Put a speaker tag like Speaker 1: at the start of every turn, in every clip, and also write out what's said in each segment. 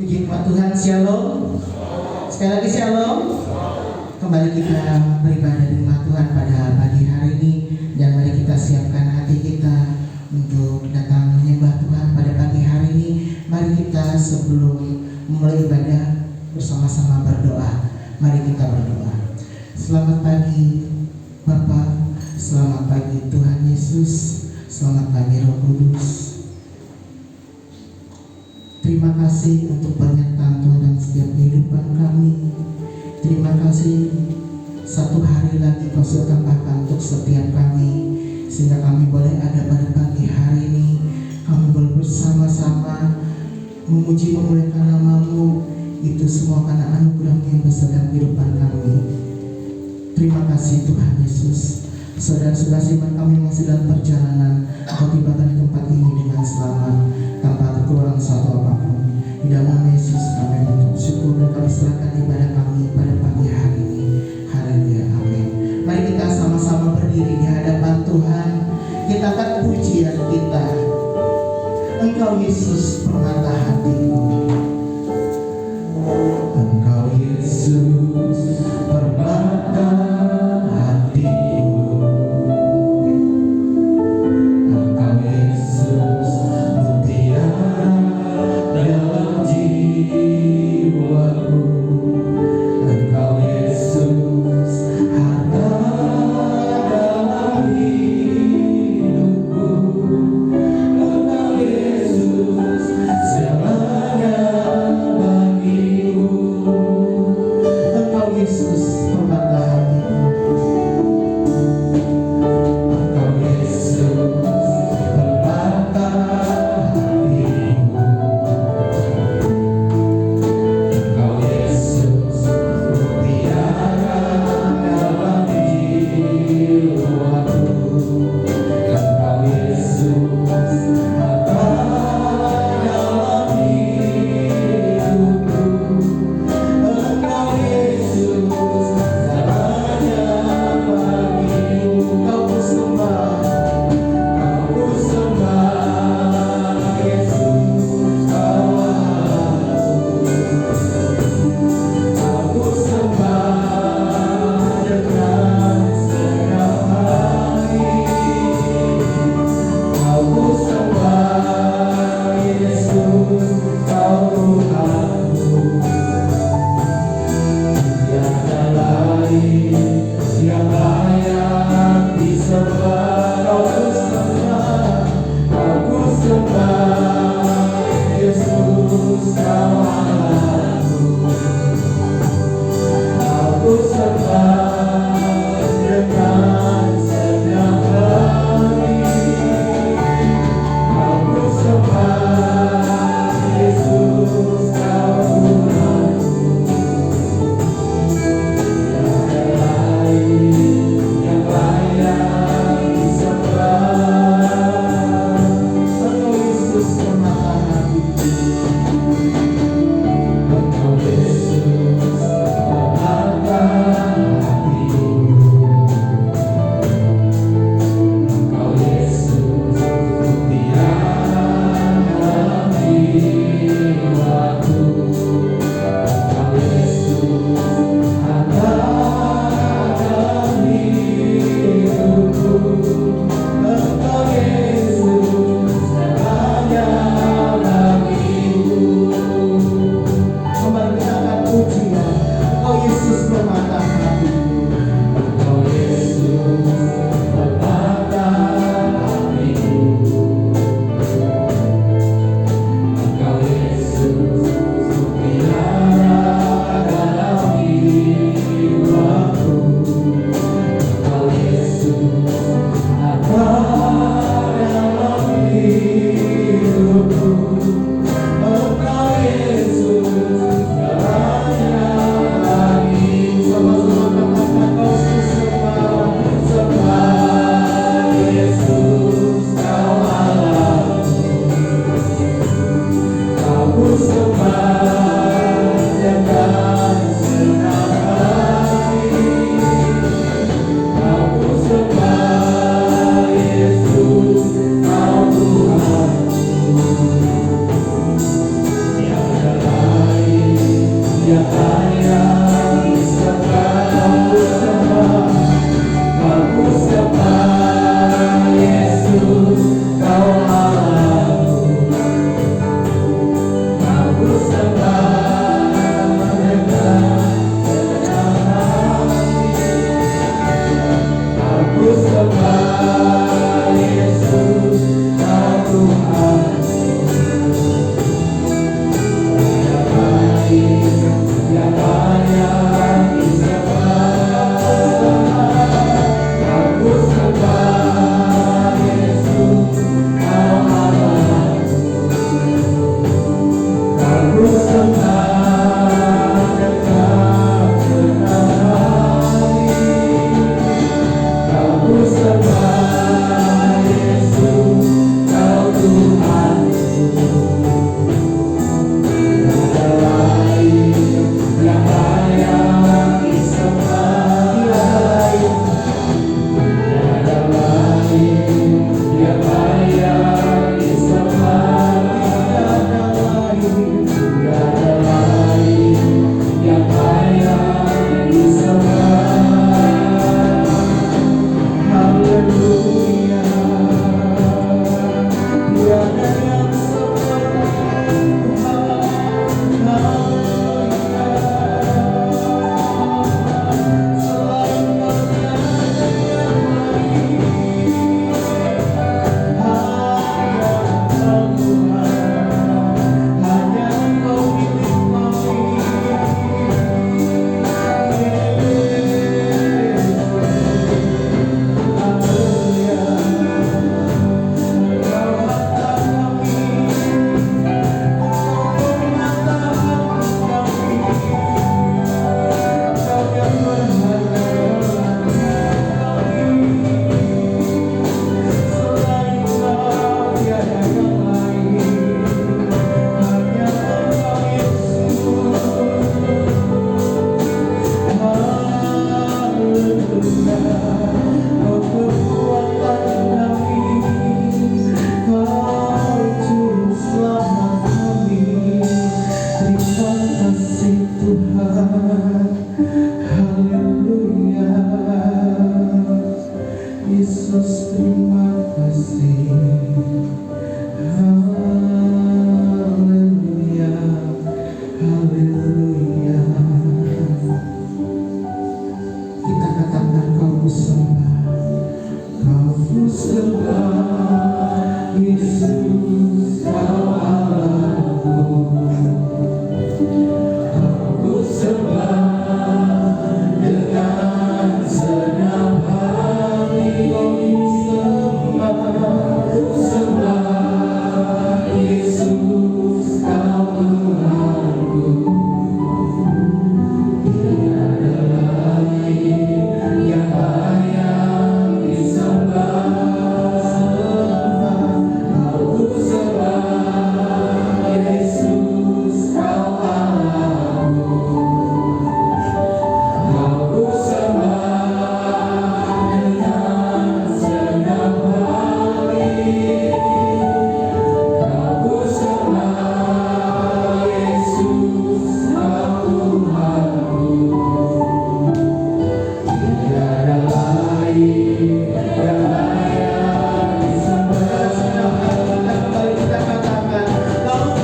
Speaker 1: Puji Tuhan, shalom. Sekali lagi shalom. Kembali kita beribadah di rumah Tuhan pada pagi hari ini, dan mari kita siapkan hati kita untuk datang menyembah Tuhan pada pagi hari ini. Mari kita sebelum memulai ibadah bersama-sama berdoa. Mari kita berdoa. Selamat pagi Bapa, selamat pagi Tuhan Yesus, selamat pagi Roh Kudus. Terima kasih untuk penyertaan Tuhan dalam setiap kehidupan kami. Terima kasih satu hari lagi Kau sudah tambahkan untuk setiap kami, sehingga kami boleh ada pada pagi hari ini. Kami boleh bersama-sama memuji memuliakan nama-Mu. Itu semua karena anugerah-Mu yang besar dalam kehidupan kami. Terima kasih Tuhan Yesus. Saudara-saudara iman kami masih dalam perjalanan, Kau tibakan di tempat ini dengan selamat, tanpa kekurangan satu apapun. Di dalam Yesus kami mengucap syukur dan kami serahkan ibadah kami pada pagi hari ini. Haleluya, amin. Mari kita sama-sama berdiri di hadapan Tuhan. Kita akan pujian kita. Engkau Yesus permata hatiku. Engkau Yesus permata hatiku. Engkau Yesus mutiara dalam jiwaku. Engkau Yesus harta dalam hidupku. Engkau Yesus segalanya bagiku. terima kasih. Haleluya, haleluya. Kita katakan kau sembah, kau sembah, Yesus kau Allahku. Kau sembah dengan senang hati, sembah Yesus kau Tuhanku. Tiada lain yang layak disembah. Kau sembah Yesus kau Allahku. Kau sembah dengan senang hati. Kau sembah Yesus kau Tuhanku. Tiada lain yang layak disembah. Kembali kita katakan, kau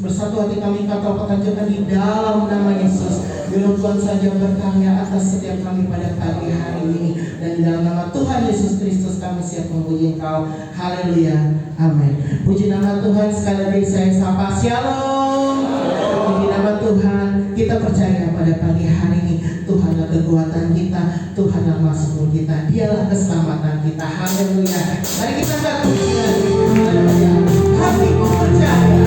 Speaker 1: bersatu hati kami kata katakan di dalam nama Yesus. Biar Tuhan saja berkarya atas setiap kami pada pagi hari ini, dan di dalam nama Tuhan Yesus Kristus kami siap memuji Engkau. Haleluya, amin. Puji nama Tuhan. Sekali lagi saya sapa shalom. Puji nama Tuhan. Kita percaya pada pagi hari ini Tuhanlah kekuatan kita, Tuhanlah mazmur kita, Dialah keselamatan kita. Haleluya. Mari kita berpujian. Haleluya. Hatiku percaya.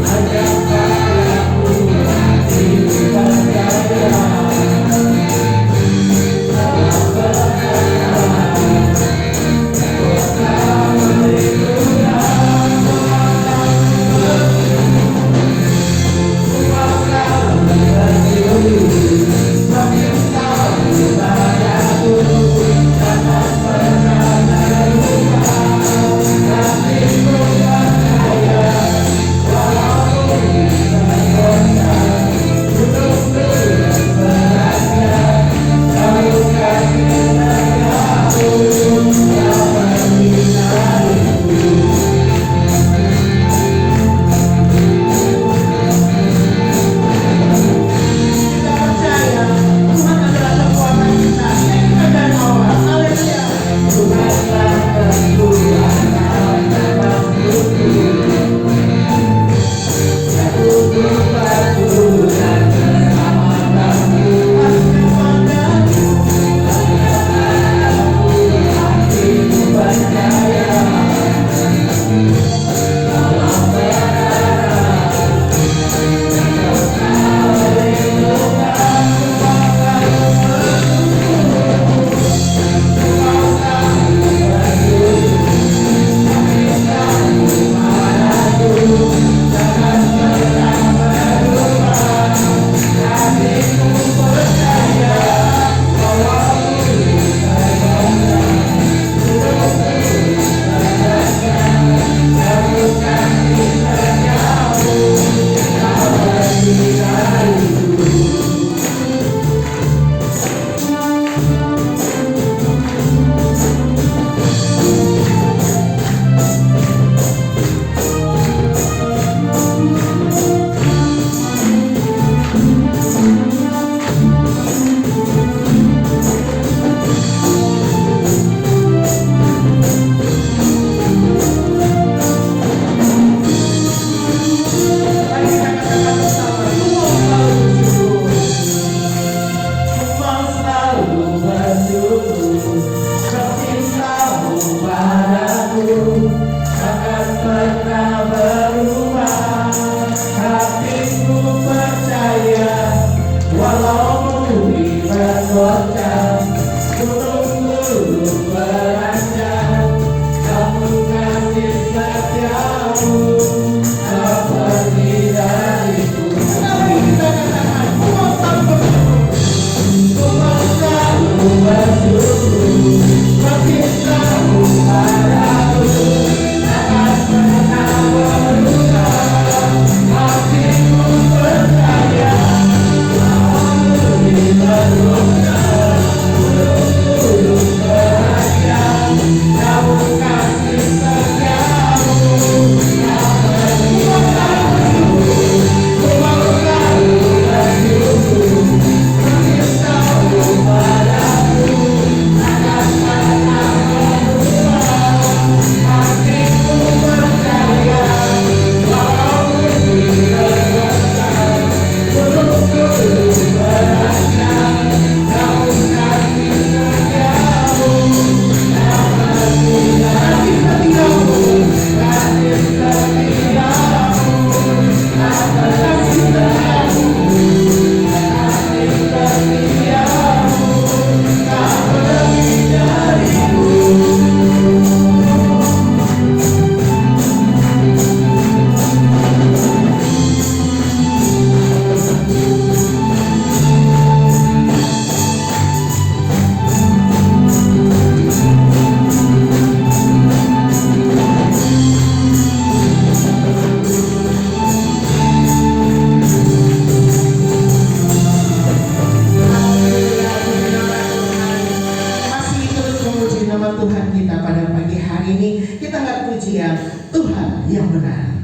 Speaker 2: Hanya padamu hati percaya.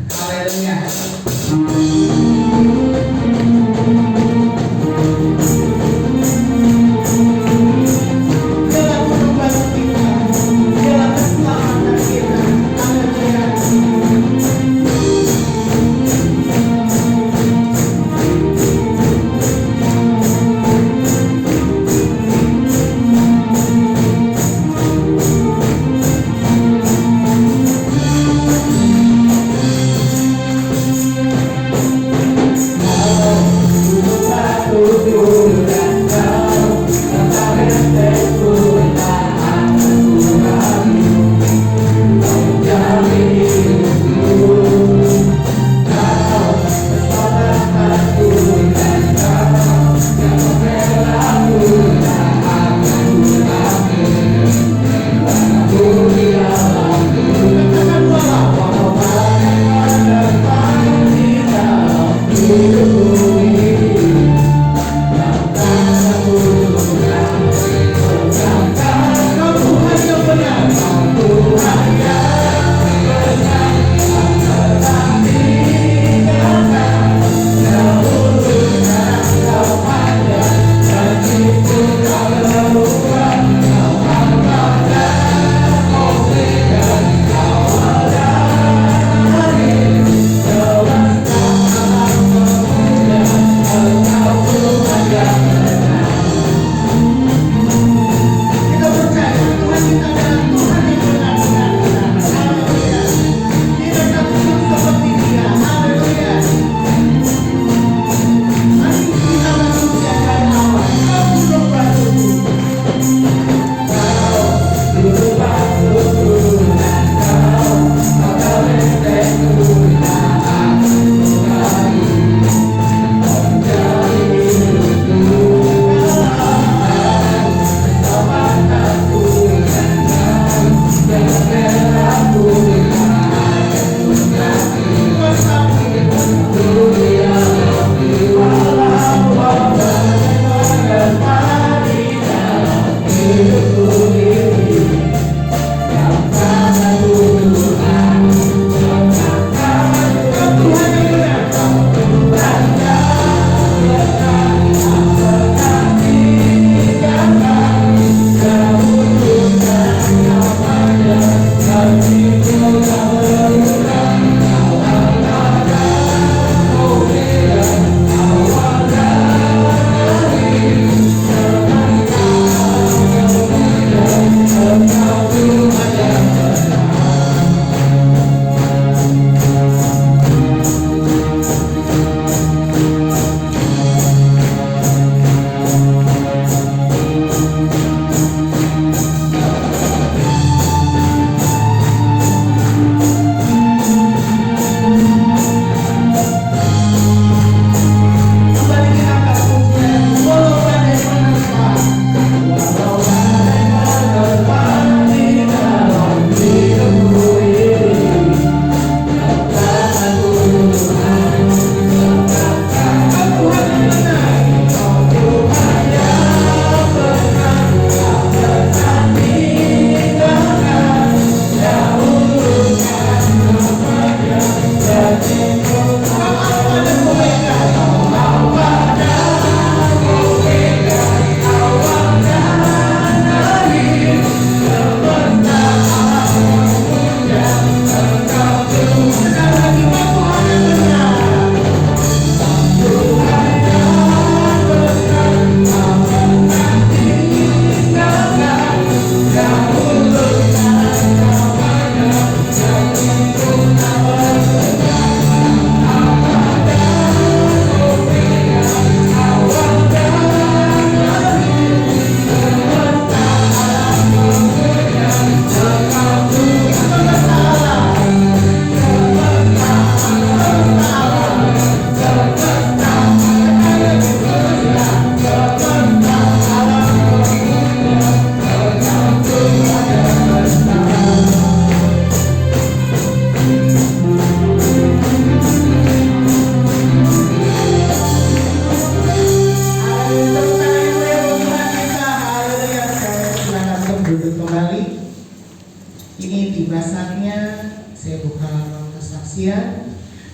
Speaker 1: Haleluya. Dialah pengembala kita, dialah keselamatan kita. Haleluya.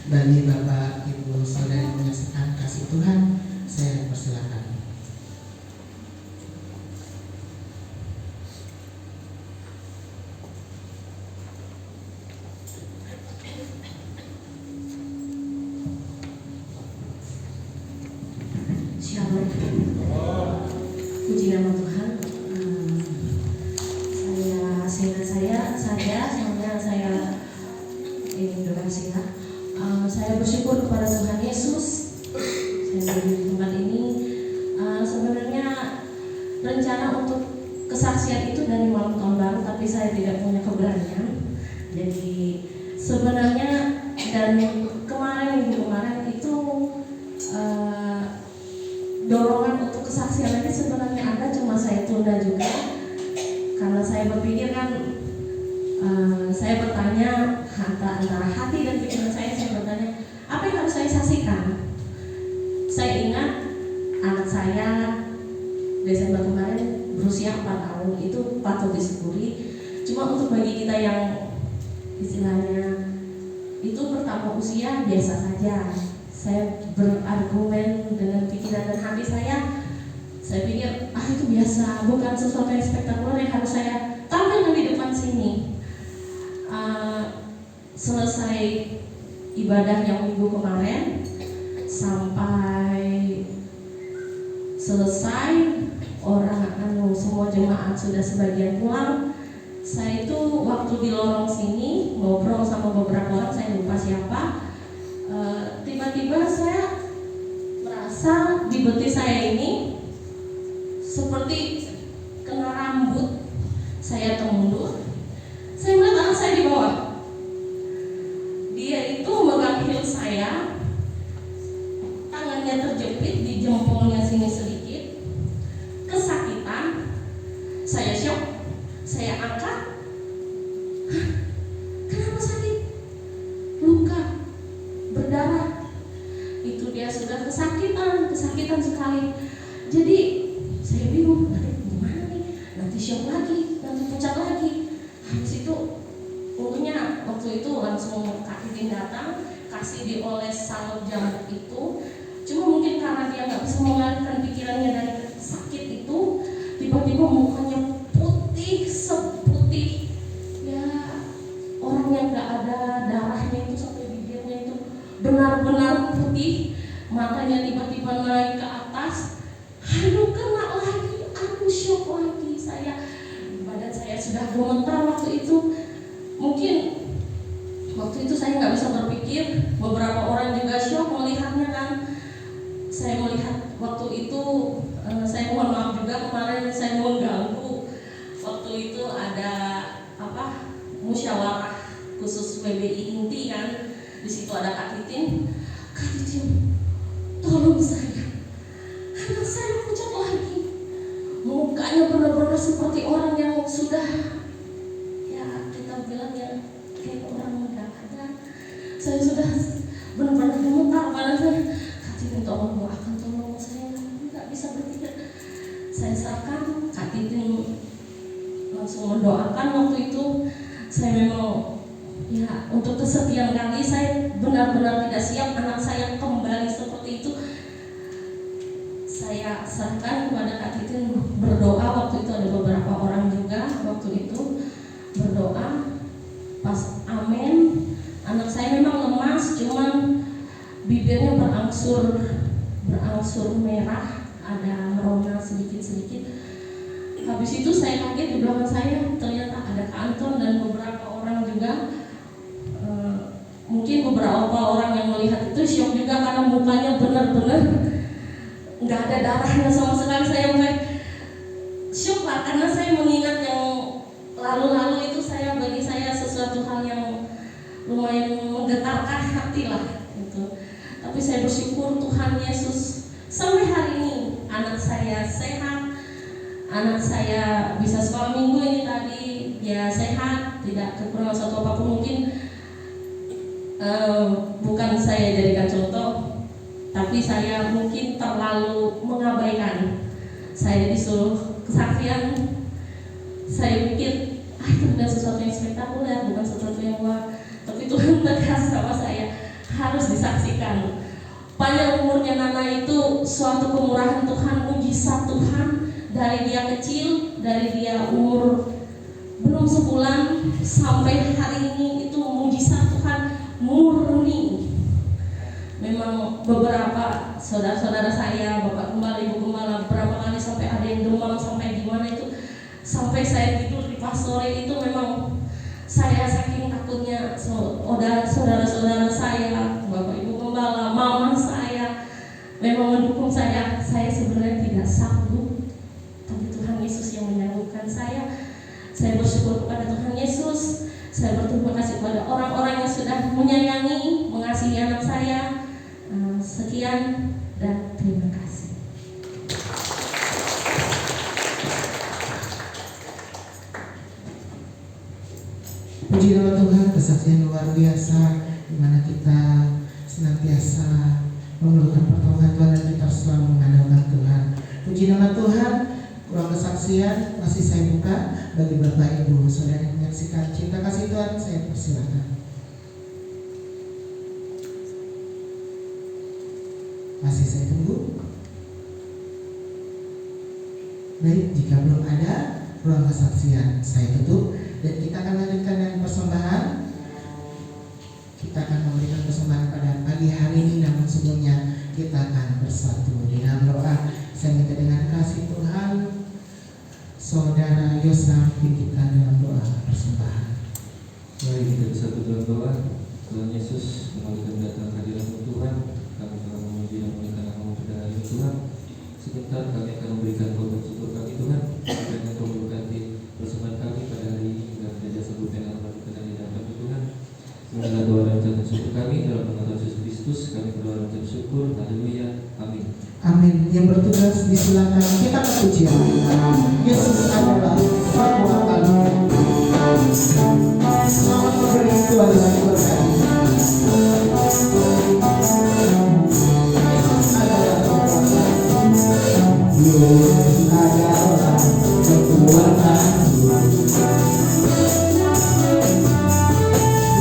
Speaker 1: Bagi Bapak, Ibu, Saudara yang menyaksikan kasih Tuhan, saya persilakan.
Speaker 2: Shalom. Puji nama Tuhan. Saya ingin berkasih. Saya bersyukur kepada Tuhan Yesus. Saya di tempat ini. Sebenarnya rencana untuk kesaksian itu dari malam tahun baru, tapi saya tidak punya keberanian. Jadi sebenarnya dan minggu kemarin itu dorongan untuk kesaksian ini sebenarnya ada, cuma saya tunda juga karena saya berpikir kan, saya bertanya antara hati dan pikiran saya bertanya apa yang harus saya saksikan. Saya ingat anak saya Desember kemarin berusia 4 tahun, itu patut disyukuri. Cuma untuk bagi kita yang istilahnya itu bertambah usia biasa saja, saya berargumen dengan pikiran dan hati saya pikir itu biasa, bukan sesuatu yang spektakuler yang harus saya tampilkan di depan sini. Selesai ibadah yang minggu kemarin sampai selesai semua jemaat sudah sebagian pulang, saya itu waktu di lorong sini ngobrol sama beberapa orang, saya lupa siapa. Tiba-tiba saya merasa di betis saya ini seperti kena rambut. Saya termundur, saya melihat anak saya di bawah. Dia itu memegang heel saya, tangannya terjepit di jempolnya sini sedikit, kesakitan. Saya syok, saya angkat. Kenapa sakit? Luka, berdarah. Itu dia sudah kesakitan sekali. Jadi saya bingung, nanti gimana nih? Nanti syok lagi, nanti pucat lagi. Habis itu untungnya waktu itu langsung Kak Titin datang, kasih dioles salep jamur itu. Cuma mungkin karena dia nggak bisa mengalihkan pikirannya dari sakit itu, tiba-tiba mukanya putih seputih ya orang yang nggak ada darahnya itu, sampai bibirnya itu benar-benar putih, matanya tiba-tiba naik ke atas. Aduh, kena lagi, aku syok lagi. Badan saya sudah gemetar waktu itu. Mungkin waktu itu saya nggak bisa berpikir, beberapa orang juga syok melihatnya kan. Saya melihat waktu itu, saya mohon maaf juga kemarin saya mengganggu. Waktu itu ada musyawarah khusus PBI inti kan, di situ ada Kak Titin, tolong saya, anak saya pucat lagi, mukanya benar-benar seperti orang yang sudah, ya kita bilang ya kayak orang muda ada. Saya sudah benar-benar gemetar badan saya. Kak Titin tolong doakan, tolong saya nggak bisa berpikir. Saya serahkan, Kak Titin langsung mendoakan. Waktu itu saya memang ya untuk kesekian kali saya benar-benar tidak siap anak saya kembali seperti itu. Saya serahkan kepada Kak Titin berdoa. Waktu itu ada beberapa orang juga waktu itu berdoa. Pas amin, anak saya memang lemas, cuman bibirnya berangsur merah, ada merona sedikit-sedikit. Habis itu saya kaget, di belakang saya ternyata ada Kak Anton dan beberapa orang juga. Mungkin beberapa orang yang melihat itu syok juga karena mukanya benar-benar nggak ada darahnya sama sekali. Saya mulai syok lah karena saya mengingat yang lalu-lalu itu. Bagi saya sesuatu hal yang lumayan menggetarkan hati lah gitu. Tapi saya bersyukur Tuhan Yesus sampai hari ini anak saya sehat, anak saya bisa sekolah minggu ini tadi ya sehat, tidak kekurangan satu apapun. Mungkin bukan saya jadikan contoh, tapi saya mungkin terlalu mengabaikan. Saya disuruh kesaksian, saya pikir itu bukan sesuatu yang spektakuler, bukan sesuatu yang wah. Tapi Tuhan tegas sama saya, harus disaksikan. Panjang umurnya Nana itu suatu kemurahan Tuhan, mujizat Tuhan. Dari dia kecil, dari dia umur belum sebulan sampai hari ini, itu mujizat Tuhan murni. Memang beberapa saudara-saudara saya, Bapak Gembala, Ibu Gembala, beberapa kali sampai ada yang demam, sampai gimana itu, sampai saya tidur di pastore itu memang saya saking takutnya. Saudara-saudara saya, Bapak Ibu Gembala, mama saya memang mendukung saya. Saya sebenarnya tidak sanggup, tapi Tuhan Yesus yang menyanggupkan saya. Saya bersyukur kepada Tuhan Yesus. Saya berterima kasih kepada orang-orang yang sudah menyayangi, mengasihi anak saya. Sekian dan terima kasih.
Speaker 1: Puji nama Tuhan, kesaksian luar biasa di mana kita senantiasa memerlukan pertolongan Tuhan dan kita selalu mengandalkan Tuhan. Puji nama Tuhan. Ruang kesaksian masih saya buka bagi Bapak Ibu Saudara yang menyaksikan Cinta Kasih Tuhan. Saya persilakan. Masih saya tunggu. Baik, jika belum ada ruang kesaksian, saya tutup dan kita akan lanjutkan dengan persembahan. Kita akan memberikan persembahan pada pagi hari ini, namun sebelumnya kita akan bersatu di dalam doa. Saya minta dengan kasih Tuhan, Saudara Yosna pimpinkan dalam doa persembahan.
Speaker 3: Mari kita bersatu dalam doa. Tuhan Yesus, kembali kami datang hadirat Tuhan. Kami telah memuji dan memuliakan nama-Mu pada hari ini Tuhan. Sebentar kami akan memberikan doa syukur kami Tuhan. Kiranya Kau memberkati persembahan kami pada hari ini dan menjadi sebut yang amat dikenal di dalam kami Tuhan. Semoga doa dan ucapan syukur kami dalam nama Tuhan Yesus Kristus. Kami berdoa dan ucap syukur. Haleluya. Amin.
Speaker 1: Amin. Yang bertugas disilakan kita pujian. Yesus adalah kekuatan. Selamat memberi Tuhan dan berkati. Yesus adalah kekuatan. Yesus adalah kekuatan.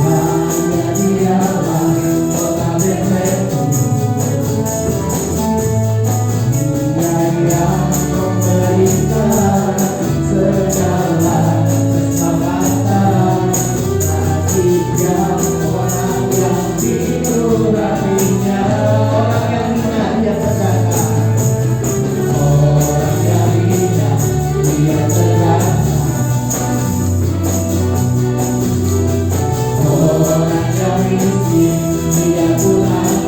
Speaker 1: Hanya Dialah kota Betlehem. Yang memberikan segala keselamatan bagi orang yang dinuraninya, orang yang hina dia tegakkan, orang yang hina dia tegakkan, orang yang miskin dia pulangkan.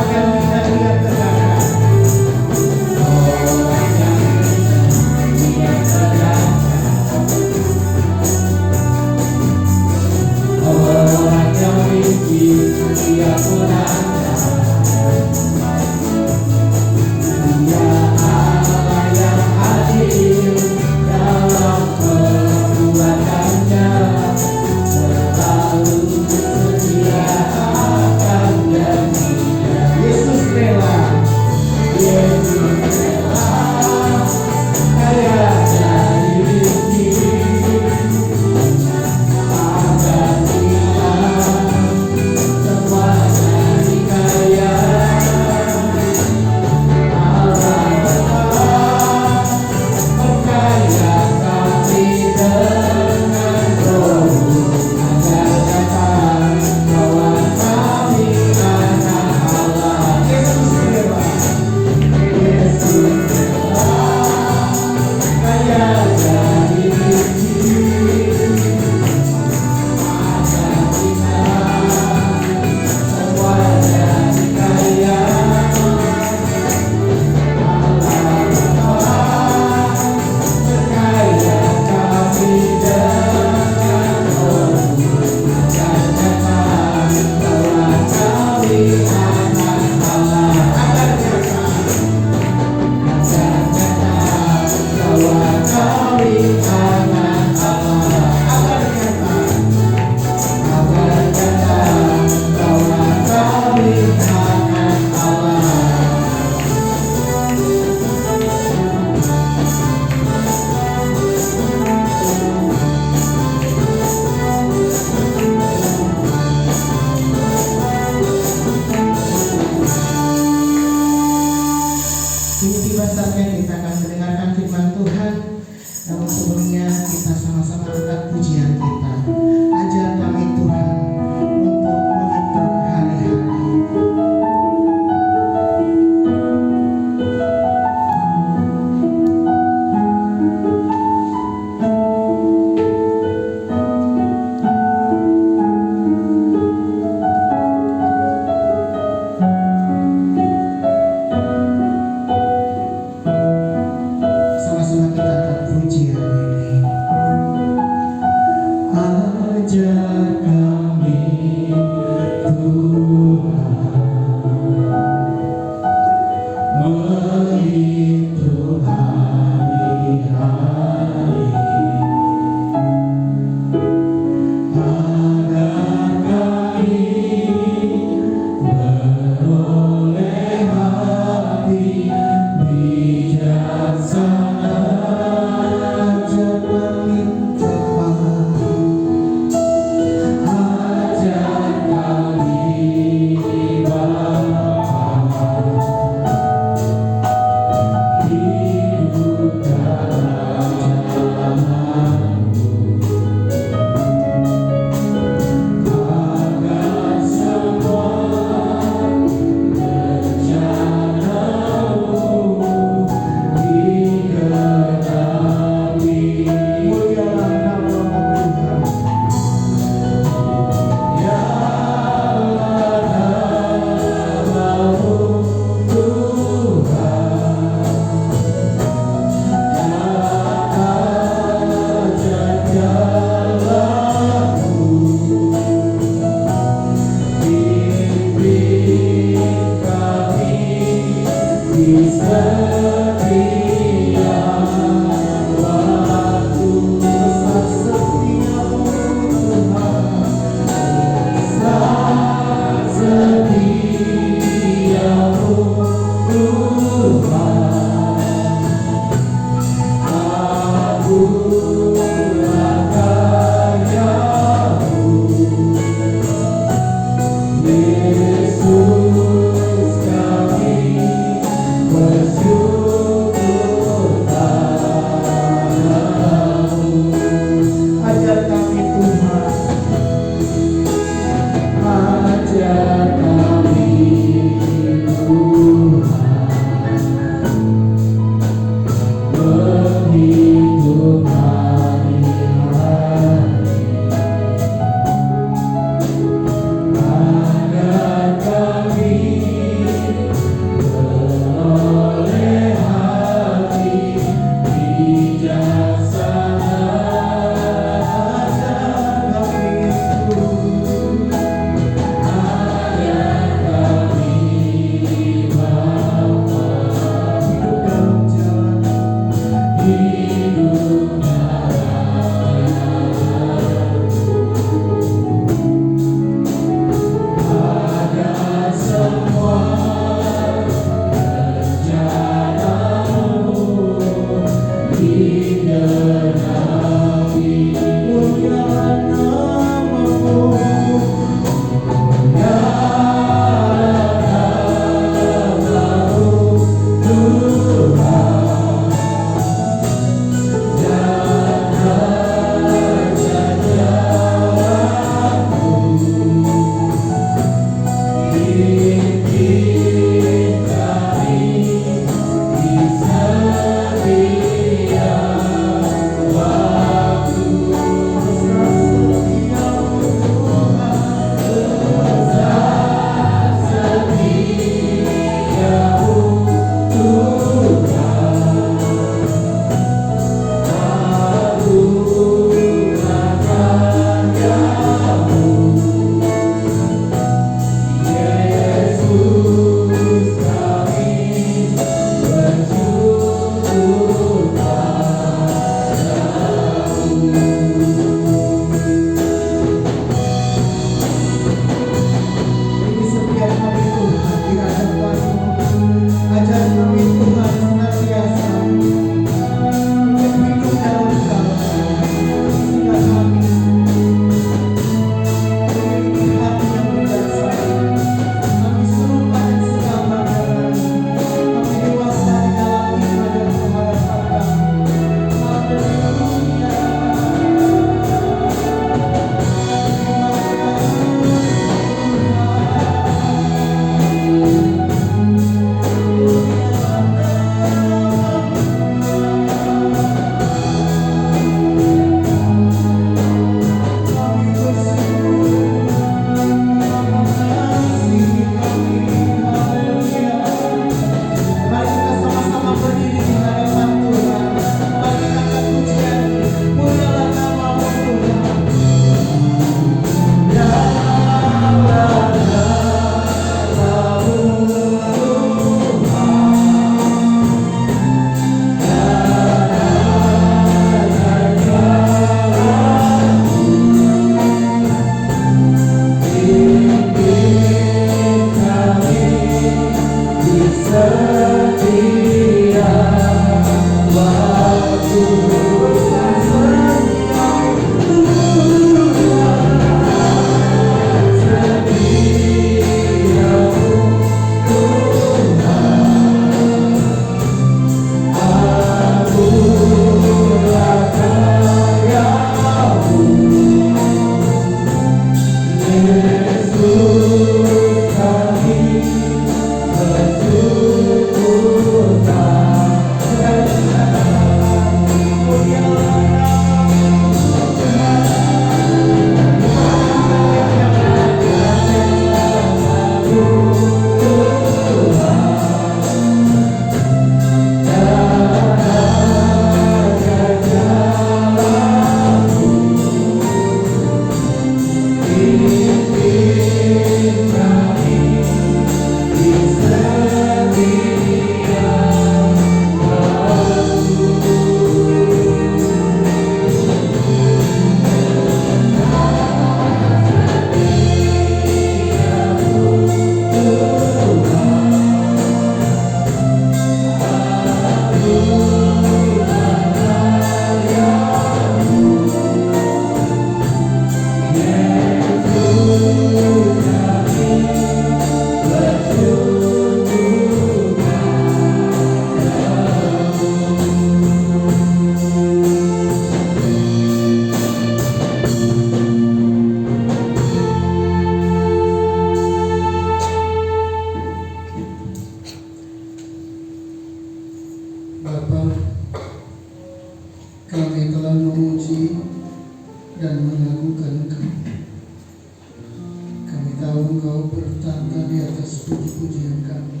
Speaker 4: atas puji-pujian kami.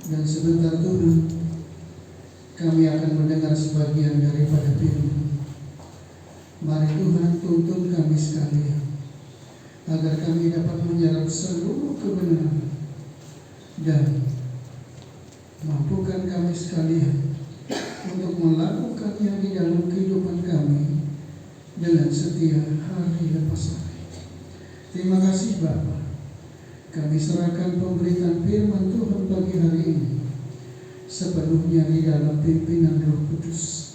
Speaker 4: Dan sebentar Tuhan, kami akan mendengar sebagian daripada firman. Mari Tuhan tuntun kami sekalian, agar kami dapat menyerap seluruh kebenaran, dan mampukan kami sekalian untuk melakukannya di dalam kehidupan kami dengan setia hari lepas hari. Terima kasih Bapa. Kami serahkan pemberitaan firman Tuhan pagi hari ini sepenuhnya di dalam pimpinan Roh Kudus,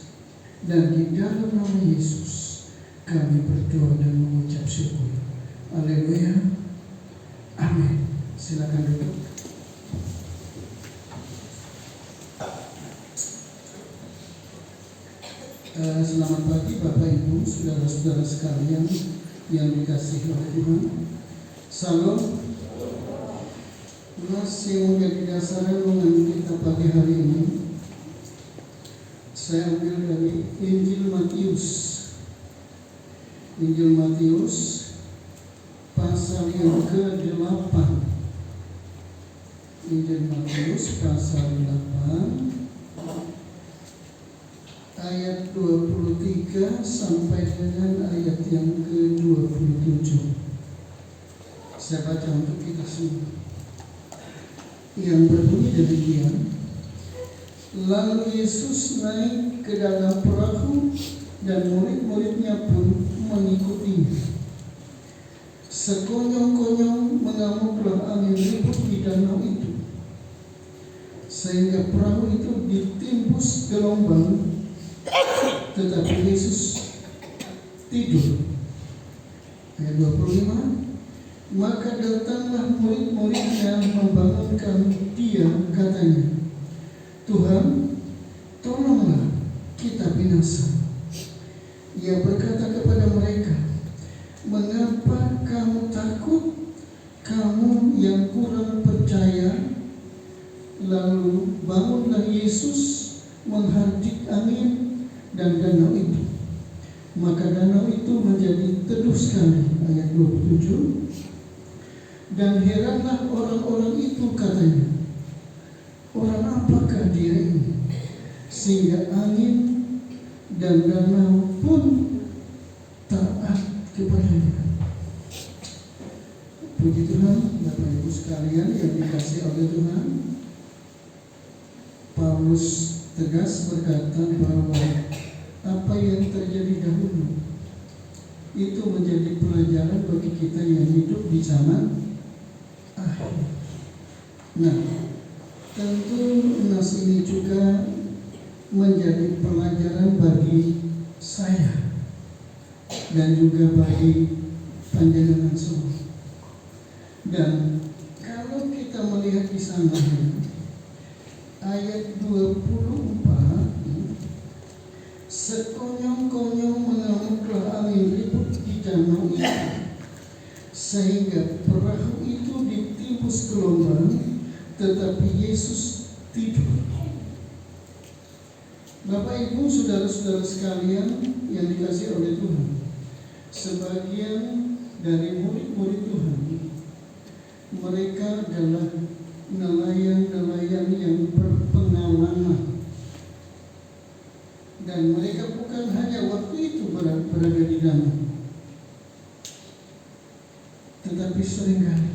Speaker 4: dan di dalam nama Yesus kami berdoa dan mengucap syukur. Haleluya. Amin. Silakan duduk. Selamat pagi Bapak Ibu, saudara-saudara sekalian yang dikasihi oleh Tuhan. Salam. Masih menjadi dasar renungan kita pagi hari ini. Saya ambil dari Injil Matius. Injil Matius pasal yang ke-8. Injil Matius pasal 8 ayat 23 sampai dengan ayat yang ke-27. Saya baca untuk kita semua. Yang berbunyi demikian. Lalu Yesus naik ke dalam perahu dan murid-muridnya pun mengikutinya. Sekonyong-konyong mengamuklah angin ribut di danau itu, sehingga perahu itu ditimbus gelombang, tetapi Yesus tidur. Ayat 25. Maka datanglah murid-muridnya membangunkan dia, katanya, Tuhan, tolonglah, kita binasa. Ia berkata kepada mereka, mengapa kamu takut, kamu yang kurang percaya? Lalu bangunlah Yesus menghardik angin dan danau itu. Maka danau itu menjadi teduh sekali. Ayat 27. Dan heranlah orang-orang itu, katanya, orang apakah dia ini, sehingga angin dan danau pun taat kepadanya. Puji Tuhan, Bapak Ibu sekalian yang dikasihi oleh Tuhan. Paulus tegas berkata bahwa apa yang terjadi dahulu itu menjadi pelajaran bagi kita yang hidup di zaman akhir. Nah, tentu nas ini juga menjadi pelajaran bagi saya dan juga bagi panjenengan semua. Dan kalau kita melihat di sana ayat 24, sekonyong-konyong mengamuklah angin ribut di danau itu, sehingga perahu itu ditimbus gelombang, tetapi Yesus tidur. Bapak Ibu, saudara-saudara sekalian yang dikasihi oleh Tuhan, sebagian dari murid-murid Tuhan, mereka adalah nelayan-nelayan yang berpengalaman, dan mereka bukan hanya waktu itu berada di danau, tetapi seringkali.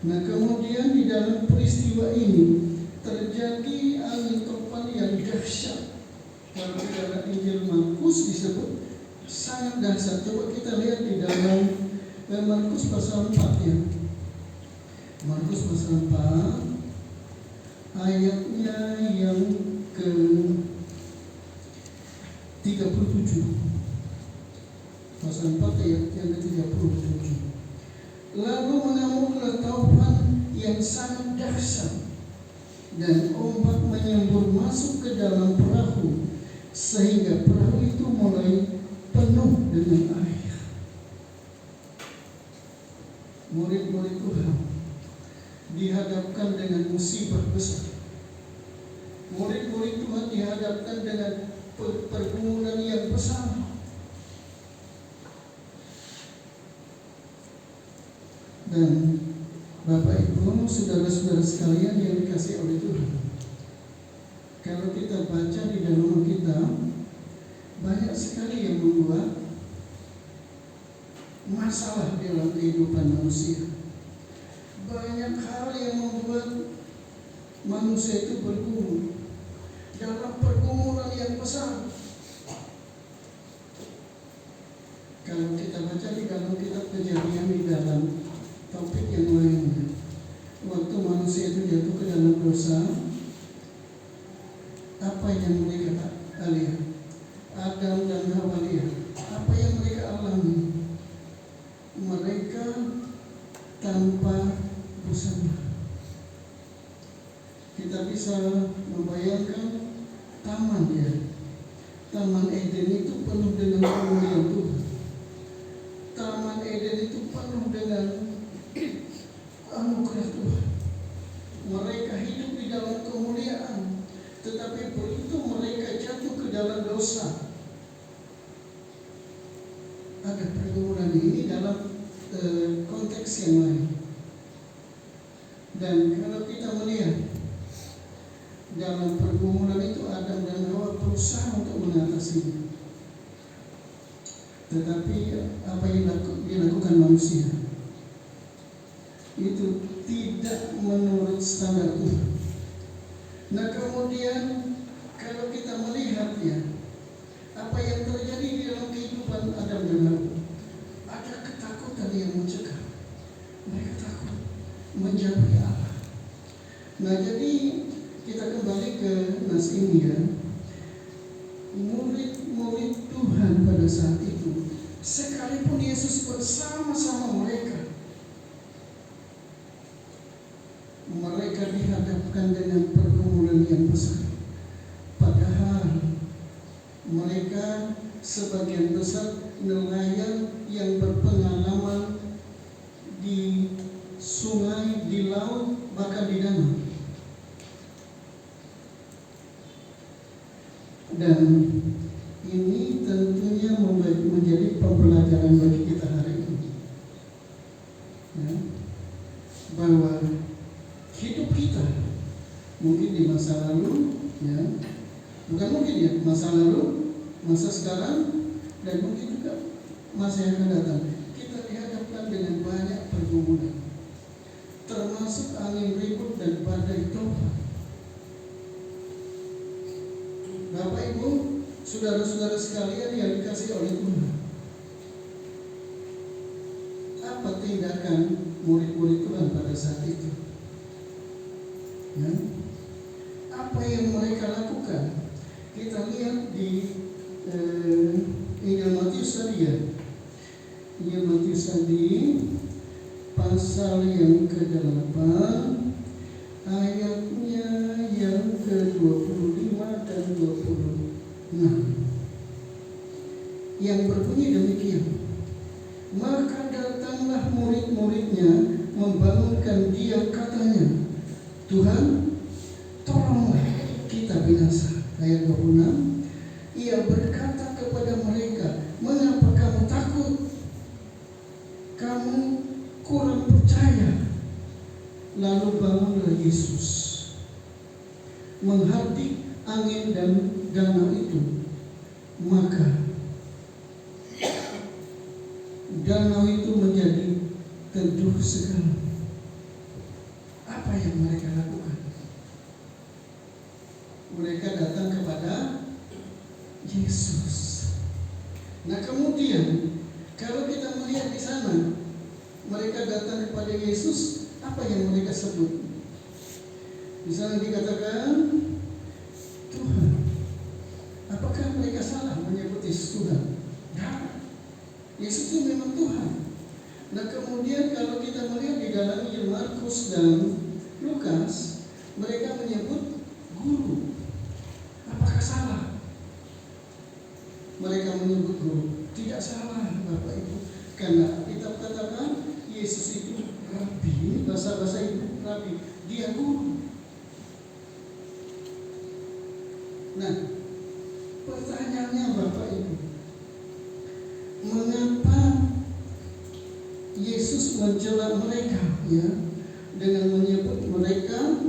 Speaker 4: Nah, kemudian di dalam peristiwa ini terjadi angin topan yang dahsyat. Kalau di dalam Injil Markus disebut sangat dahsyat. Coba kita lihat di dalam Markus pasal 4 ya. Markus pasal 4 ayatnya yang ke 37. Pasal 4 ayat yang ke 37. Lalu mengamuklah taufan yang sangat dahsyat, dan ombak menyembur masuk ke dalam perahu, sehingga perahu itu mulai penuh dengan air. Murid-murid Tuhan dihadapkan dengan musibah besar. Murid-murid Tuhan dihadapkan dengan pergumulan yang besar. Dan Bapak Ibu, saudara-saudara sekalian yang dikasihi oleh Tuhan, kalau kita baca di dalam Alkitab, banyak sekali yang membuat masalah dalam kehidupan manusia. Banyak hal yang membuat manusia itu bergumul dalam pergumulan yang besar. Kalau kita baca di dalam kitab Kejadian, di dalam topik yang lainnya, waktu manusia itu jatuh ke dalam dosa, apa yang mereka lihat? Adam dan Hawa lihat apa yang mereka alami. Mereka tanpa busana. Kita bisa membayangkan taman Taman Eden itu penuh dengan kemuliaan Tuhan. Taman Eden itu penuh dengan anugerah Tuhan. Mereka hidup di dalam kemuliaan, tetapi begitu mereka jatuh ke dalam dosa, ada pergumulan ini dalam konteks yang lain. Dan kalau kita melihat dalam pergumulan itu, Adam dan Hawa berusaha untuk mengatasinya, tetapi apa yang dilakukan manusia itu tidak menurut standar Tuhan. Nah kemudian kalau kita melihat apa yang terjadi di dalam kehidupan Adam dan Hawa, ada ketakutan yang mencekam. Mereka takut menjauhi Allah. Nah jadi kita kembali ke nas ini murid-murid Tuhan pada saat itu, sekalipun Yesus bersama-sama mereka dihadapkan dengan pergumulan yang besar. Padahal mereka sebagian besar nelayan yang berpengalaman di sungai, di laut, bahkan di danau. Dan ini tentunya menjadi pembelajaran bagi kita hari ini, bahwa hidup kita mungkin di masa lalu, bukan mungkin masa lalu, masa sekarang, dan mungkin juga masa yang akan datang, kita dihadapkan dengan banyak pergumulan, termasuk angin ribut dan badai topan. Bapak Ibu, saudara-saudara sekalian yang dikasihi oleh Tuhan, apa tindakan murid-murid Tuhan pada saat itu? Apa yang mereka lakukan? Kita lihat di Injil Matius tadi Injil Matius tadi pasal yang ke-8 ayatnya yang ke-25 dan 26, yang berbunyi demikian. Maka datanglah murid-muridnya membangunkan dia, katanya, Tuhan, tolonglah kita binasa. Ayat 26, ia berkata kepada mereka, mengapa kamu takut? Kamu kurang percaya. Lalu bangunlah Yesus, menghardik angin dan danau itu, maka danau itu menjadi teduh sekali. Apa yang mereka lakukan? Mereka datang kepada Yesus. Nah kemudian kalau kita melihat di sana, mereka datang kepada Yesus, apa yang mereka sebut? Di sana dikatakan, Tuhan. Apakah mereka salah menyebut Yesus Tuhan? Nah, Yesus itu memang Tuhan. Nah kemudian kalau kita melihat di dalam Injil Markus dan Lukas, mereka menyebut guru. Apakah salah mereka menyebut guru? Tidak salah Bapak Ibu, karena kita katakan Yesus itu Rabi. Ini bahasa itu Rabi, dia guru. Nah pertanyaannya Bapak Ibu, mengapa Yesus mencela mereka dengan menyebut mereka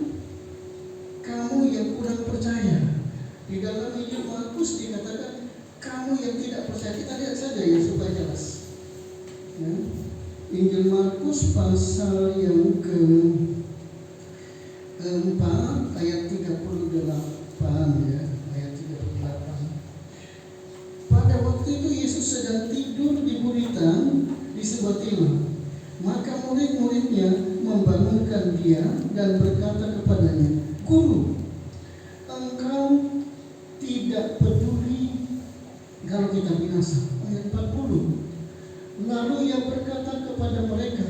Speaker 4: kamu yang kurang percaya. Di dalam Injil Markus dikatakan kamu yang tidak percaya. Kita lihat saja ya supaya jelas. Ya. Injil Markus pasal yang ke-4 ayat 38 ya, ayat 38. Pada waktu itu Yesus sedang tidur di buritan di sebuah timah. Maka murid-muridnya membangunkan dia dan berkata kepadanya, Guru, engkau tidak peduli kalau kita binasa. Ayat 40. Lalu ia berkata kepada mereka,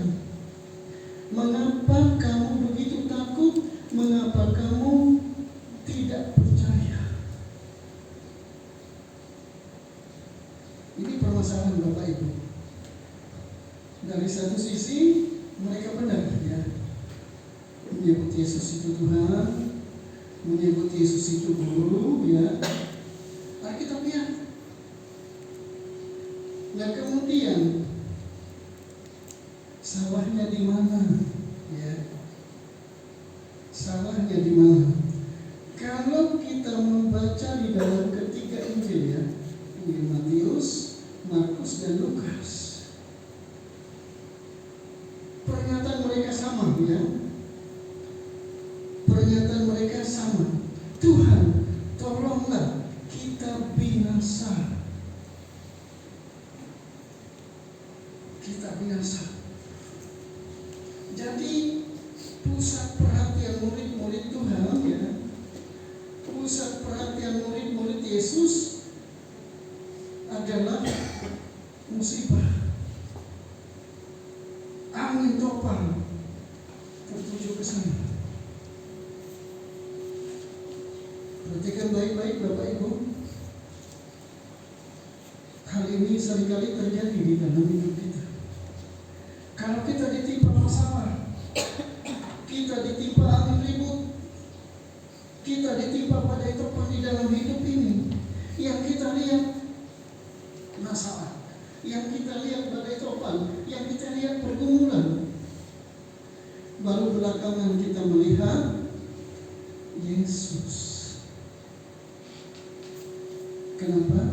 Speaker 4: mengapa kamu begitu takut? Mengapa kamu tidak percaya? Ini permasalahan Bapak Ibu. Dari satu sisi mereka benar ya, menyebut Yesus itu Tuhan, menyebut Yesus itu guru ya. Alkitab lihat. Nah kemudian salahnya di mana? Ya, salahnya di mana? Kalau kita membaca di dalam ketiga Injil ya, Injil Matius, Markus dan Lukas, pernyataan mereka sama ya. Pernyataan mereka sama. Tuhan, tolonglah kita binasa. Kita binasa. Jadi pusat perhatian murid-murid Tuhan ya, pusat perhatian murid-murid Yesus adalah musibah. Angin topan tertuju ke sana. Perhatikan baik-baik Bapak Ibu. Hal ini seringkali terjadi di dalam hidup kita. Kalau kita ditimpa masalah, kita ditimpa angin ribut, kita ditimpa badai topan di dalam hidup ini, yang kita lihat masalah, yang kita lihat badai topan, yang kita lihat pergumulan. Baru belakangan kita melihat Yesus. Kenapa?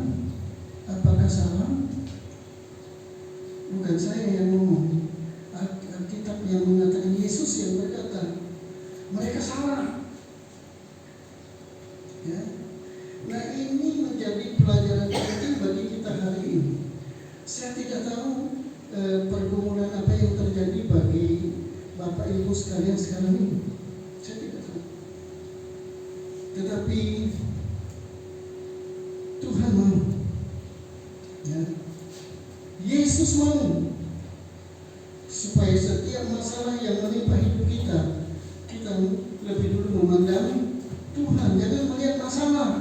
Speaker 4: Apakah salah? Bukan saya yang ngomong. Alkitab yang mengatakan Yesus yang berkata, mereka salah. Ya. Nah ini menjadi pelajaran penting bagi kita hari ini. Saya tidak tahu pergumulan apa yang terjadi bagi Bapak Ibu sekalian sekarang ini. Saya tidak tahu. Tetapi Tuhan mau. Ya. Yesus mau supaya setiap masalah yang menimpa hidup kita, kita lebih dulu memandang Tuhan, jangan melihat masalah.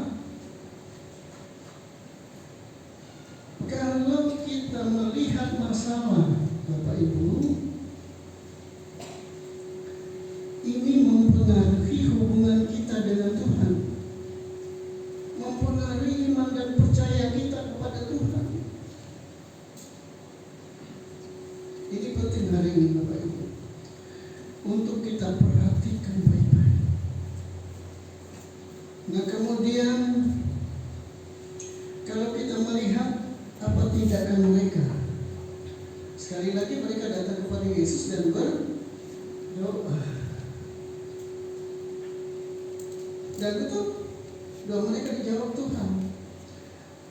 Speaker 4: Kalau kita melihat masalah, Bapak Ibu, ini mempengaruhi hubungan kita dengan Tuhan, mempengaruhi iman dan percaya kita kepada Tuhan. Ini penting hari ini Bapak Ibu, untuk kita perhatikan baik-baik. Nah kemudian kalau kita melihat apa tindakan mereka, sekali lagi mereka datang kepada Yesus dan berdoa. Dan betul, doa mereka dijawab Tuhan,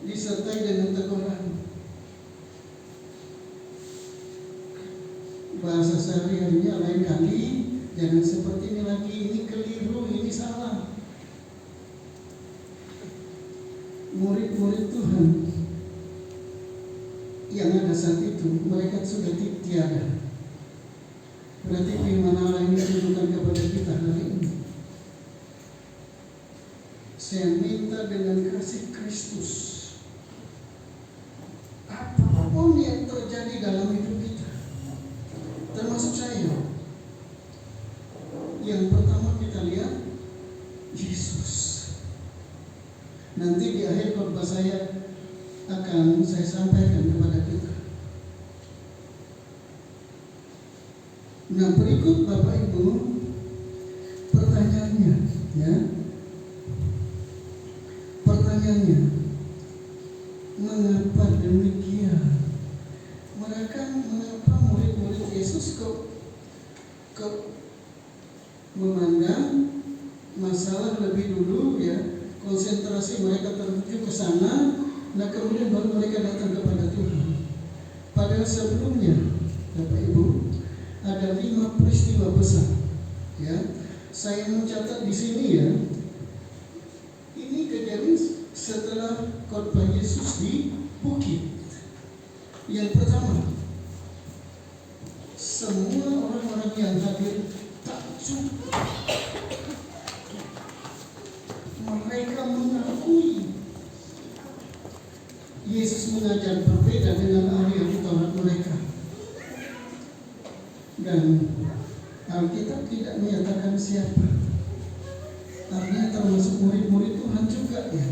Speaker 4: disertai dengan teguran. Bahasa sehari-harinya lain kali, jangan seperti ini lagi, ini keliru, ini salah. Murid-murid Tuhan yang ada saat itu, mereka sudah tiada. Berarti firman Allah ini ditujukan kepada kita hari ini. Saya minta dengan kasih Kristus, apapun yang terjadi dalam hidup kita, termasuk saya, yang pertama kita lihat Yesus. Nanti di akhir khotbah saya akan saya sampaikan kepada kita. Nah berikut Bapak Ibu, ya. Pertanyaannya, mengapa demikian? Mengapa murid-murid Yesus kok memandang masalah lebih dulu ya, konsentrasi mereka tertuju ke sana, nah kemudian baru mereka datang kepada Tuhan. Padahal sebelumnya, Bapak Ibu, ada 5 peristiwa besar. Ya, saya mencatat di sini ya. Ini kejadian setelah khotbah Yesus di bukit. Yang pertama, semua orang-orang yang hadir takjub. Mereka mengakui Yesus mengajar berbeda dengan ahli Taurat mereka. Dan Alkitab tidak menyatakan siapa. Artinya termasuk murid-murid Tuhan juga ya.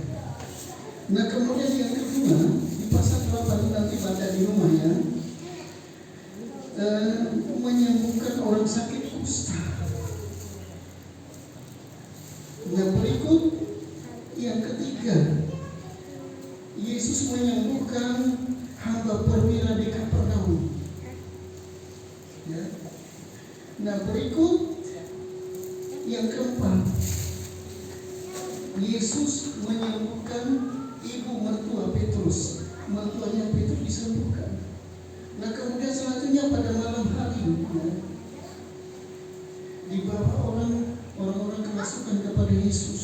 Speaker 4: Nah kemudian yang kedua, di pasal 8 nanti baca di rumah ya, menyembuhkan orang sakit kusta. Nah berikut yang ketiga, Yesus menyembuhkan hamba perwira di Kapernaum. Ya. Nah berikut yang keempat, Yesus menyembuhkan ibu mertua Petrus. Mertuanya Petrus disembuhkan. Nah kemudian selanjutnya pada malam hari ya, dibawa orang-orang kerasukan kepada Yesus.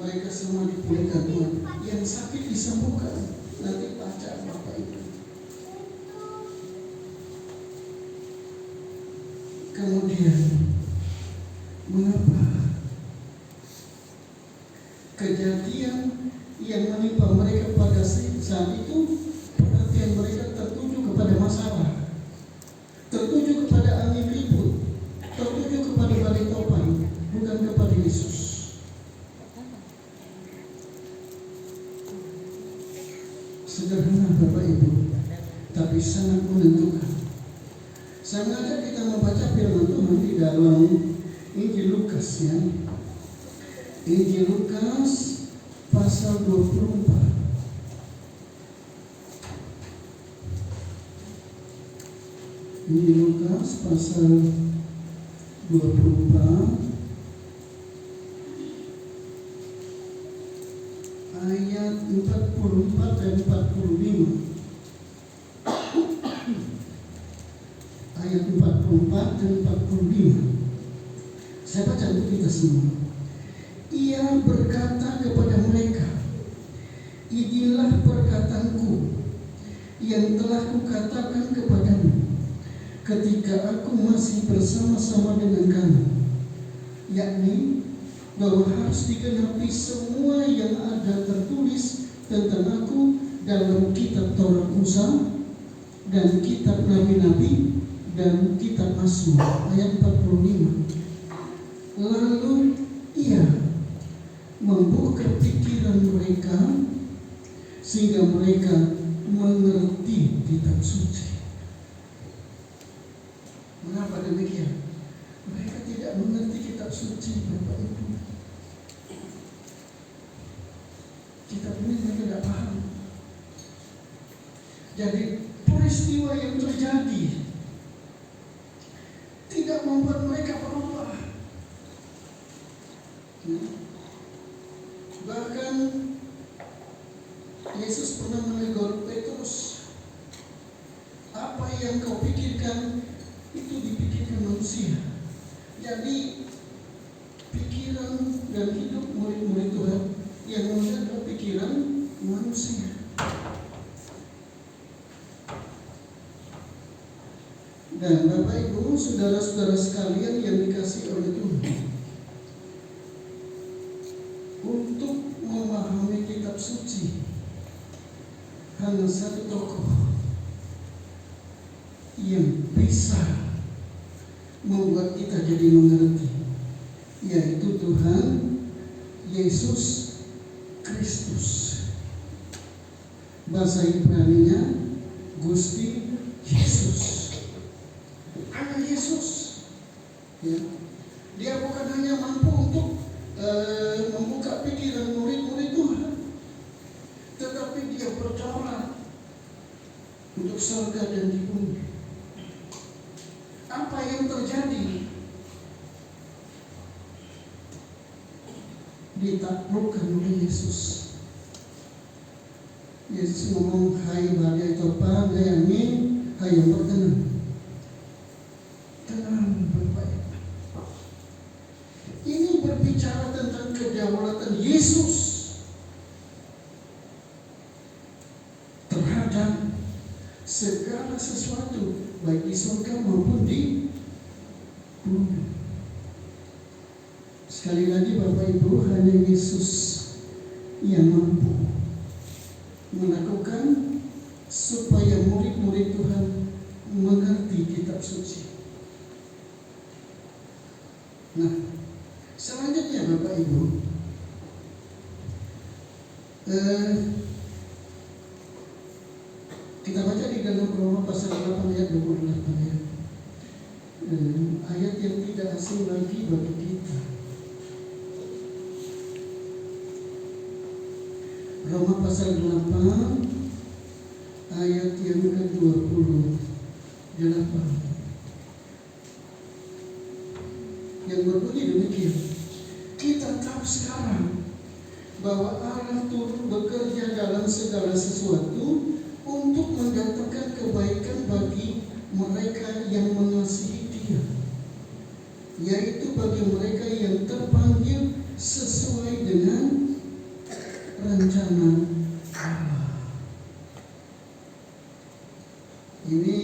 Speaker 4: Mereka semua dipulihkan Tuhan. Yang sakit disembuhkan. Nanti baca Bapak Ibu. Kemudian mengapa kejadian yang menimpa mereka pada saat itu, perhatian mereka tertuju kepada masalah, tertuju kepada angin ribut, tertuju kepada badai topan, bukan kepada Yesus. Sederhana Bapak Ibu, tapi sangat menentukan. Saya mengajak kita membaca firman Tuhan di dalam Injil Lukas ya. Injil Lukas pasal 24. Injil Lukas pasal 24 ayat 44 dan 45. Ayat 44 dan 45. Saya baca untuk kita semua. Ia berkata kepada mereka, inilah perkataanku yang telah kukatakan kepadamu ketika aku masih bersama-sama dengan kamu, yakni bahwa harus digenapi semua yang ada tertulis tentang aku dalam kitab Taurat Musa dan kitab Nabi-Nabi dan kitab Mazmur. Ayat 45. Lalu ia membuka pikiran mereka sehingga mereka mengerti kitab suci. Mengapa demikian? Mereka tidak mengerti kitab suci, Bapak Ibu. Kitab ini mereka tidak paham. Jadi peristiwa yang terjadi tidak membuat mereka berubah. Bahkan Yesus pernah menegur Petrus, apa yang kau pikirkan itu dipikirkan manusia. Jadi pikiran dan hidup murid-murid Tuhan yang mulia adalah pikiran manusia. Dan Bapak Ibu, saudara-saudara sekalian yang dikasihi oleh Tuhan, untuk memahami kitab suci hanya satu tokoh yang bisa membuat kita jadi mengerti, yaitu Tuhan Yesus Kristus. Bahasa Ibraninya Gusti Yesus, anak Yesus ya. Dia bukan hanya mampu untuk membuka pikiran murid-murid Tuhan, tetapi dia berdoa untuk surga dan di bumi. Apa yang terjadi? Ditaklukkan oleh Yesus. Yesus ngomong, hai badai topan, hai angin, hai yang bertenang. Tenang, baik-baik. Ini berbicara tentang kedaulatan Yesus terhadap segala sesuatu, baik di surga maupun di bumi. Sekali lagi Bapak Ibu, hanya Yesus yang mampu melakukan supaya murid-murid Tuhan mengerti kitab suci. Nah, selanjutnya Bapak Ibu, kita baca di dalam Roma pasal 8 ayat 28 ya. Ayat yang tidak asing lagi bagi kita. Roma pasal 8 ayat yang ke-28 yang berbunyi demikian. Kita tahu sekarang bahwa Allah turut bekerja dalam segala sesuatu untuk mendatangkan kebaikan bagi mereka yang mengasihi Dia, yaitu bagi mereka yang terpanggil sesuai dengan rencana Allah. Ini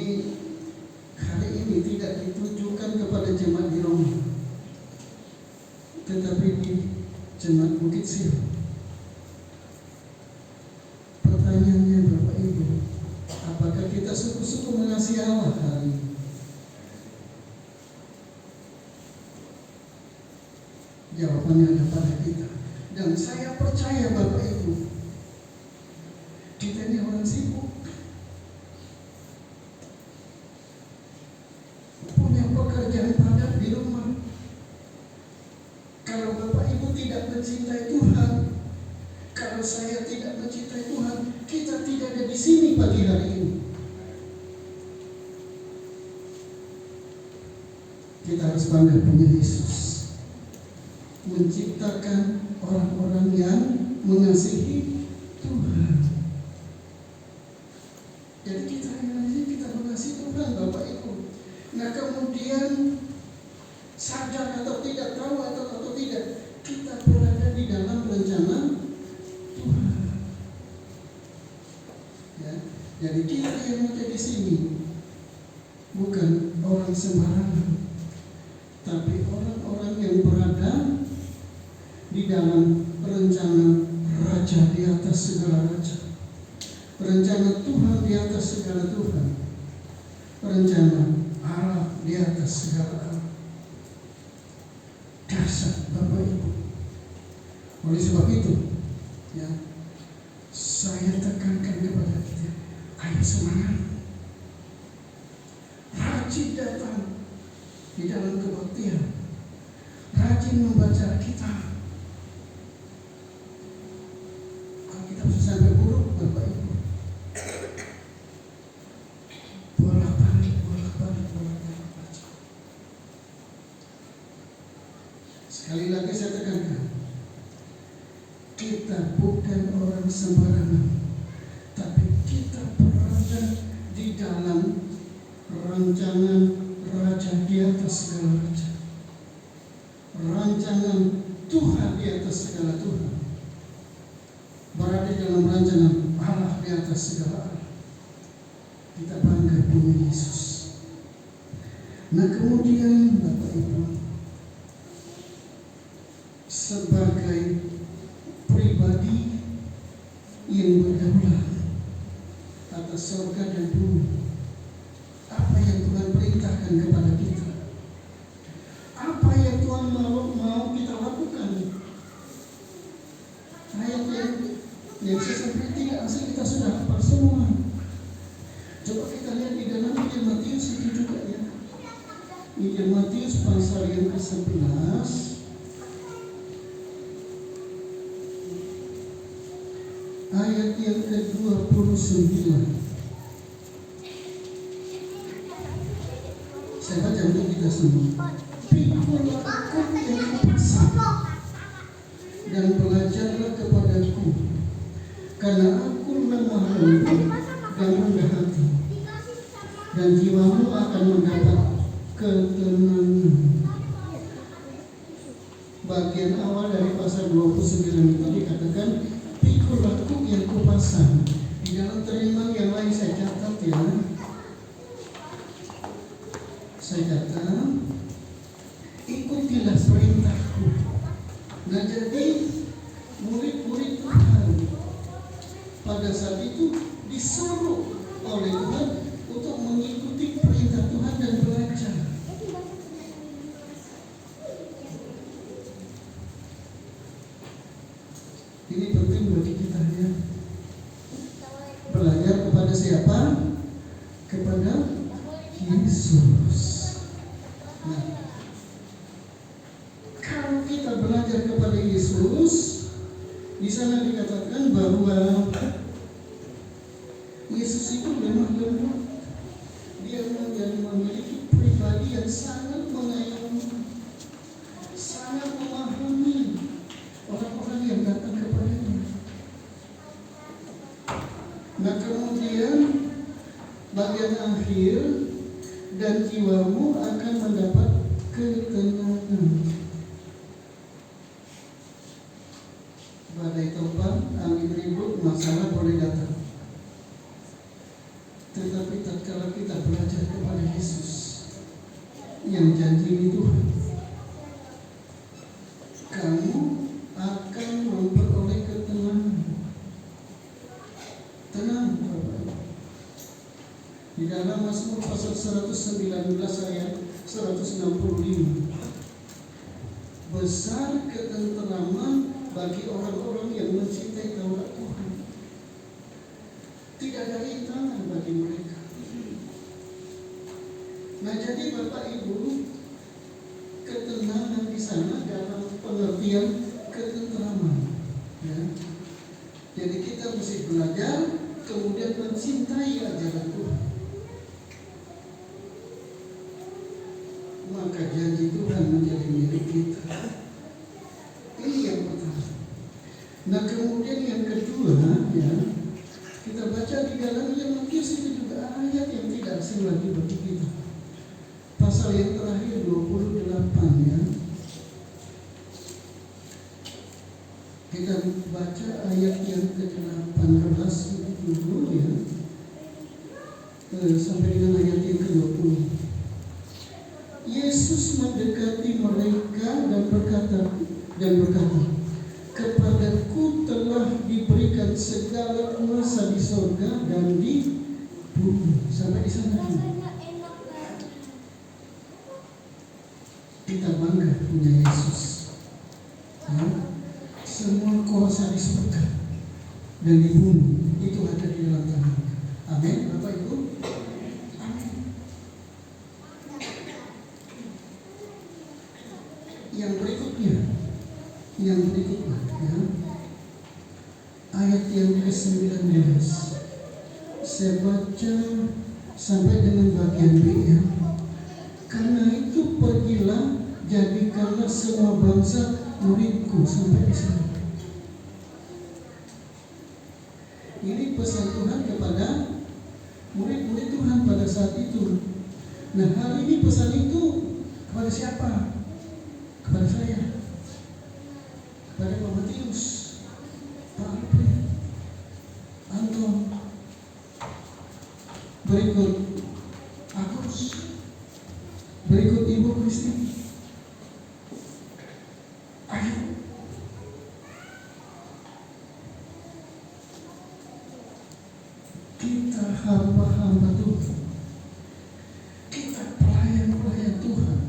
Speaker 4: hari ini tidak ditujukan kepada jemaat di Roma, tetapi di jemaat Bukit Sion. Pertanyaannya Bapak Ibu, apakah kita sungguh-sungguh mengasihi Allah hari ini? Jawabannya ada pada kita. Dan saya percaya Bapak Ibu, kita ini orang sibuk, punya pekerjaan padat di rumah. Kalau Bapak Ibu tidak mencintai Tuhan, kalau saya tidak mencintai Tuhan, kita tidak ada di sini pagi hari ini. Kita harus bangga punya Yesus, menciptakan orang-orang yang mengasihi Tuhan. Jadi kita ini kita mengasihi Tuhan Bapak Ibu. Nah kemudian sadar atau tidak, tahu atau tidak, kita berada di dalam rencana Tuhan. Ya, jadi kita yang ada di sini bukan orang sembarangan, tapi orang-orang yang berada di dalam rencana Raja di atas segala raja, rencana Tuhan di atas segala Tuhan, rencana Allah di atas segala Allah. Dasar Bapak Ibu. Oleh sebab itu, ya, saya tekankan kepada kita, ayo semangat, rajin datang di dalam kebaktian, rajin membaca Alkitab. Alkitab sampai buruk Bapak Ibu, bolak-balik baca. Sekali lagi saya tekankan, kita bukan orang sembarangan, tapi kita berada di dalam rancangan Raja di atas segala raja, rancangan Tuhan di atas segala Tuhan, berada dalam rancangan Allah di atas segala Allah. Kita bangga punya Yesus. Nah kemudian Bapak Ibu, sebagai pribadi yang berdaulat atas surga dan bumi, apa yang Tuhan perintahkan kepada kita, apa yang Tuhan mau kita lakukan. Ayat yang saya sampaikan tidak asal kita sudah hafal semua. Coba kita lihat di dalam Injil Matius itu juga ya. Injil Matius pasal yang ke-11 ayat yang ke-29. Saya baca untuk kita semua. Pikulah aku yang kupasang dan belajarlah kepadaku, karena aku lemah lembut dan rendah hati, dan jiwamu akan mendapat ketenangan. Bagian awal dari pasal 29 itu dikatakan pikulah aku yang kupasang. Di dalam terjemahan yang lain saya catat ya. Saya catat, ikutilah perintahku. Nah, jadi murid-murid Tuhan pada saat itu disuruh oleh Tuhan untuk mengikuti perintah Tuhan dan belajar. Ini penting bagi kita ya. Belajar kepada siapa? Kepada Yesus. Nah, kalau kita belajar kepada Yesus, di sana dikatakan bahwa Yesus itu lemah lembut. Dia memiliki pribadi yang sangat mengayomi, sangat memahami orang-orang yang datang kepadanya. Nah, kemudian bagian akhir, dan jiwamu akan mendapat ketenangan. Badai topan, angin ribut, masalah boleh datang. Tetapi tatkala kita belajar kepada Yesus yang janji ini Tuhan, kamu akan memperoleh ketenangan. Tenang, Bapak. Di dalam Mazmur pasal 119 ayat 165, besar ketenteraman bagi orang-orang yang mencintai Taurat Tuhan. Tidak ada rintangan bagi mereka. Nah, jadi Bapak Ibu, ketenangan di sana dalam pengertian ketenteraman. Ya. Jadi kita mesti belajar, kemudian mencintai ajaran Tuhan. Maka janji Tuhan menjadi milik kita. Ini yang pertama. Nah, kemudian yang kedua, ya, kita baca di dalam Injil Matius itu juga ayat yang tidak asing lagi bagi kita. Pasal yang terakhir 28 ya. Kita baca ayat yang ke-18 dulu ya. Sampai dengan ayat yang ke-20. Yesus mendekati mereka dan berkata, kepadaku telah diberikan segala kuasa di surga dan di bumi. Sampai di sana dulu. Kita bangga punya Yesus. Ya. Semua kuasa di surga dan di bumi itu ada di dalam tangan. Amin, Bapak Ibu. Amin. Yang berikutnya ya, ayat yang ke-19. Saya baca sampai dengan bagian B ya. Karena itu pergilah, jadikanlah semua bangsa muridku. Sampai di sana. Ini pesan Tuhan kepada murid-murid Tuhan pada saat itu. Nah, hari ini pesan itu kepada siapa? Kepada saya, kepada Pak Matius, Pak Alfred, Anton, berikut Agus, berikut Ibu Kristi. Ayo, kita hamba-hamba Tuhan, kita pelayan-pelayan Tuhan,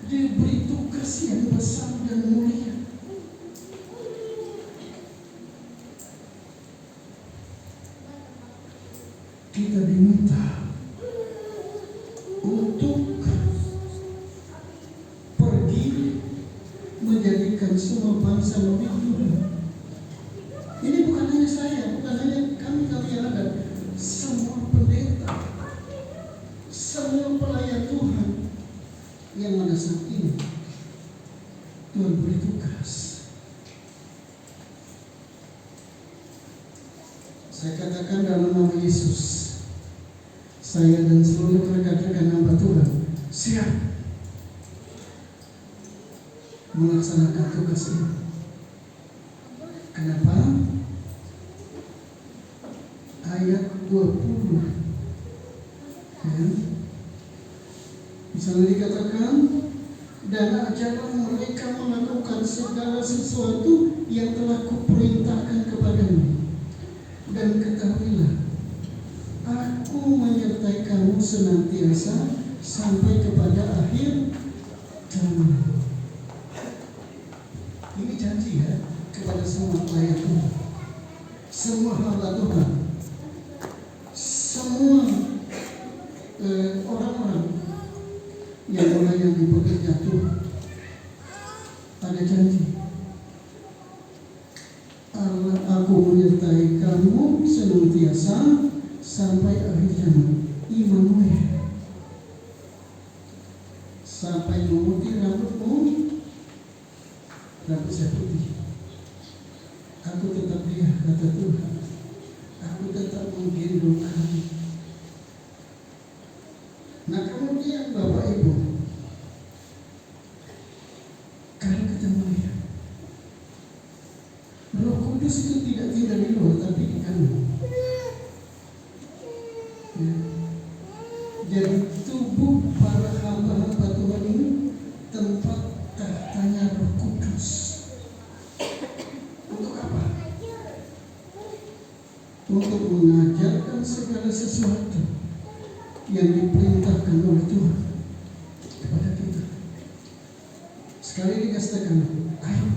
Speaker 4: diberi tugas yang besar dan mulia. Kita diminta untuk semua bangsa milik Tuhan. Ini bukan hanya saya, bukan hanya kami yang ada, semua pendeta, semua pelayan Tuhan yang ada saat ini. Tuhan beri tugas. Saya katakan dalam nama Yesus, saya dan seluruh rekan-rekan hamba Tuhan siap melaksanakan tugas ini. Kenapa? Ayat 20 ya. Misalnya dikatakan, dan ajarlah mereka melakukan segala sesuatu yang telah kuperintahkan kepadamu. Dan ketahuilah, aku menyertai kamu senantiasa sampai kepada akhir zaman. Ini janji ya kepada semua pelayan Tuhan, semua hamba Tuhan, semua orang-orang yang melayani bekerja Tuhan. Ada janji. Allah, aku menyertai kamu senantiasa sampai akhir zaman. Immanuel. Sampai memutih rambutmu, rambut saya putih. Aku tetap dia, kata Tuhan. Aku tetap menggendong kamu. Nah kemudian Bapak Ibu, kalau kita melihat Roh Kudus itu tidak tinggal di luar, tapi di kamu. Ya. Jadi tubuh para hamba-hamba Tuhan ini tempat tahtanya Roh Kudus. Untuk apa? Untuk mengajarkan segala sesuatu yang diperintahkan oleh Tuhan kepada kita. Sekali dikatakan, ayo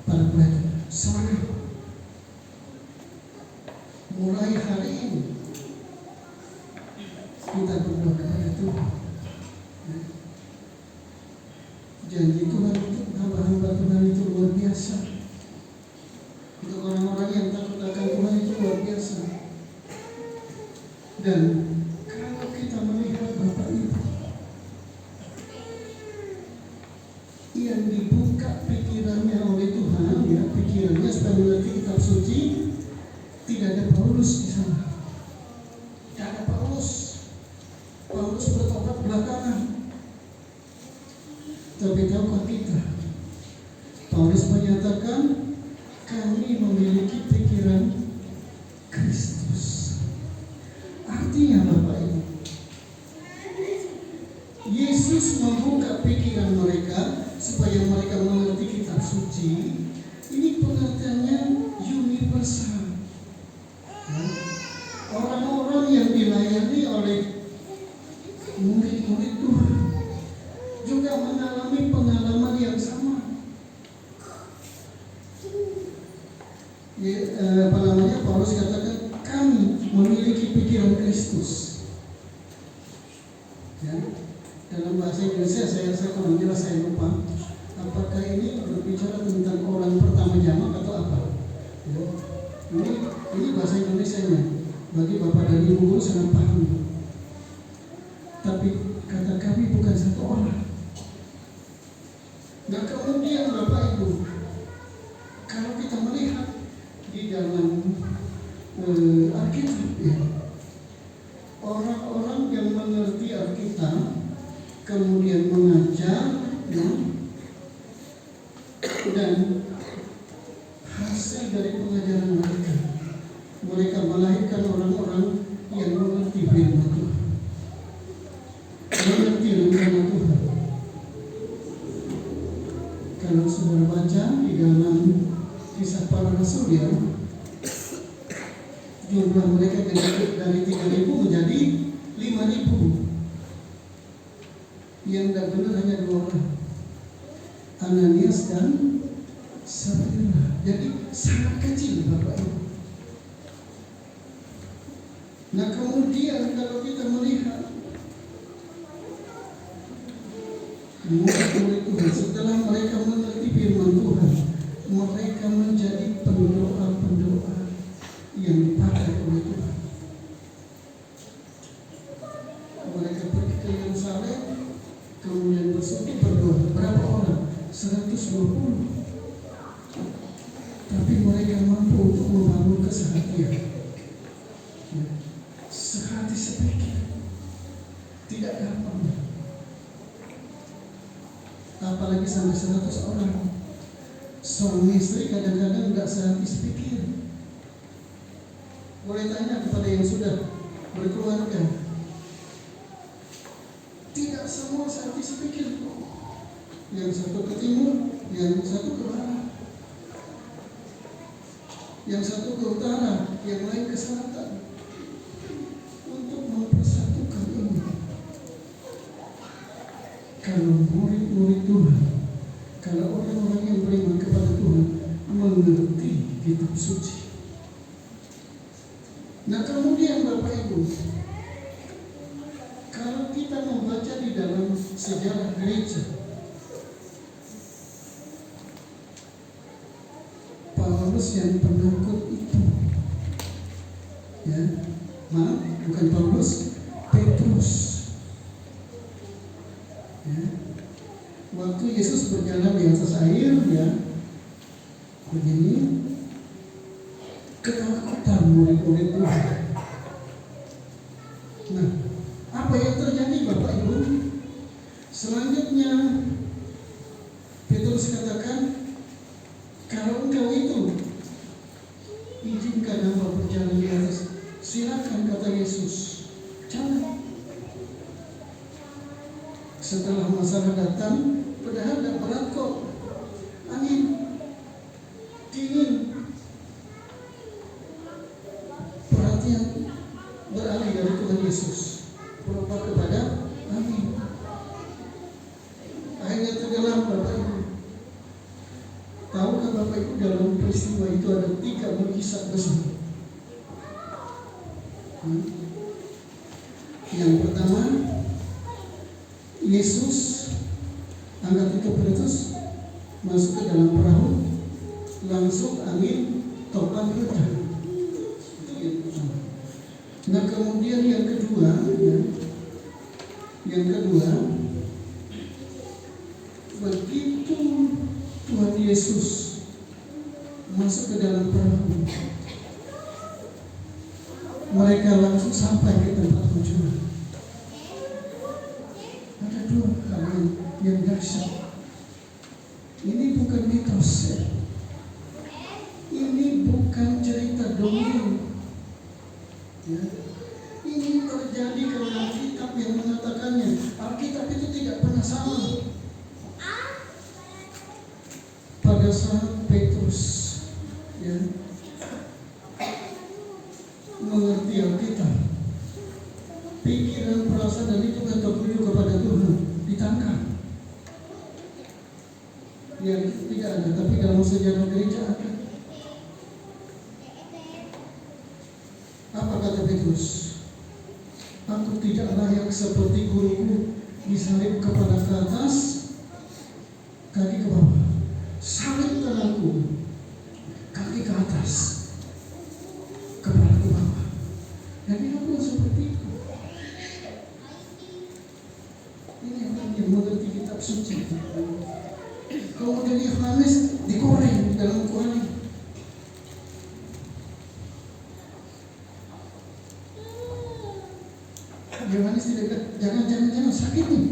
Speaker 4: para pelajar, semangat. Mulai hari ini kita berdoa kepada Tuhan. Janji Tuhan untuk hamba-hamba Tuhan itu luar biasa. Untuk orang-orang yang takut akan Tuhan itu luar biasa. Dan kalau kita melihat Bapak Ibu yang dibuka pikirannya oleh Tuhan, ya pikirannya supaya mengerti kitab suci, tidak ada Paulus di sana. Tidak ada Paulus. Paulus bertobat belakangan. Tapi tahukah kita? Paulus menyatakan kami memiliki pikiran Kristus. Artinya Bapak Ibu, Yesus membuka pikiran mereka supaya mereka mengerti kitab suci. Ini pengertiannya universal. Orang-orang yang dilayani oleh murid-murid Tuhan juga mengalami pengalaman yang sama. Paulus katakan kami memiliki pikiran Kristus. Ya, dalam bahasa Indonesia saya kurang jelas, saya lupa. Apakah ini berbicara tentang orang pertama jamak atau apa? Ya, ini bahasa Indonesianya. Bagi Bapak dan Ibu guru sangat paham. Tapi kata kami bukan satu orang. Nah kemudian Bapak Ibu, kalau kita melihat di dalam Alkitab, ya, orang-orang yang mengerti Alkitab kemudian mengajar, ya, dan hasil dari pengajaran mereka melahirkan orang-orang yang mengerti firman Tuhan, mengerti rencana Tuhan. Kalau saudara baca di dalam Kisah Para Rasul, ya, jumlah mereka dari 3.000 menjadi 5.000. Yang tidak benar hanya 2 orang, Ananias dan Safira. Jadi sangat kecil Bapak Ibu. Nah kemudian kalau kita melihat murid-murid Tuhan setelah mereka mengerti firman Tuhan, mereka menjadi pendoa-pendoa yang dipakai oleh Tuhan. Mereka pergi ke Yerusalem, kemudian bersekutu berdoa. Berapa orang? 120. Tapi mereka mampu untuk membangun kesehatian. Sehati sepikir. Tidak gampang. Apalagi sampai 100 orang. Suami istri kadang-kadang tidak sehati sepikir. Boleh tanya kepada yang sudah berkeluarga. Tidak semua sehati sepikir. Yang satu ke timur, yang satu ke barat, yang satu ke utara, yang lain ke selatan, untuk mempersatukan ini. Kalau murid-murid Tuhan, kalau orang-orang yang beriman kepada Tuhan mengerti kitab suci. Nah kemudian Bapak Ibu, kalau kita membaca di dalam sejarah gereja, Paulus yang penakut itu, ya, maaf, bukan Paulus, Petrus. Ya. Waktu Yesus berjalan di atas air, ya, begini, ketakutan murid-murid Tuhan. Nah, apa yang terjadi Bapak Ibu? Selanjutnya Petrus katakan, kalau engkau itu izinkan hamba berjalan di atas, silakan, kata Yesus. Jangan. Setelah masalah datang, padahal tidak berat kok, angin, dingin, perhatian beralih dari Tuhan Yesus berubah kepada angin. Akhirnya tenggelam Bapak Ibu. Tahukah Bapak Ibu dalam peristiwa itu ada 3 mukjizat besar. Yang pertama, Yesus angkat itu Petrus masuk ke dalam perahu, langsung angin topan reda. Itu yang pertama. Nah kemudian yang kedua, ya, begitu Tuhan Yesus masuk ke dalam perahu, mereka langsung sampai ke tempat tujuan. Ada 2 hal yang dahsyat. Ini bukan mitos, ya. Ini bukan cerita dongeng, ya. Ini terjadi karena Alkitab yang mengatakannya. Alkitab itu tidak pernah salah. Pada saat Petrus, ya, mengerti Alkitab, pikiran, perasaan dan itu kan tertuju kepada Tuhan, ditangkap. Yang tidak ada, tapi dalam sejarah gereja ada. Apa kata Petrus? Aku tidak layak seperti guruku, disalib kepala ke atas, kaki ke bawah. Salibkan aku, kaki ke atas, kepala ke bawah. Jadi aku seperti itu. Ini orang yang mengerti kitab suci. Kemudian Yohanes digoreng dalam kuali. Yohanes tidak, jangan sakit nih.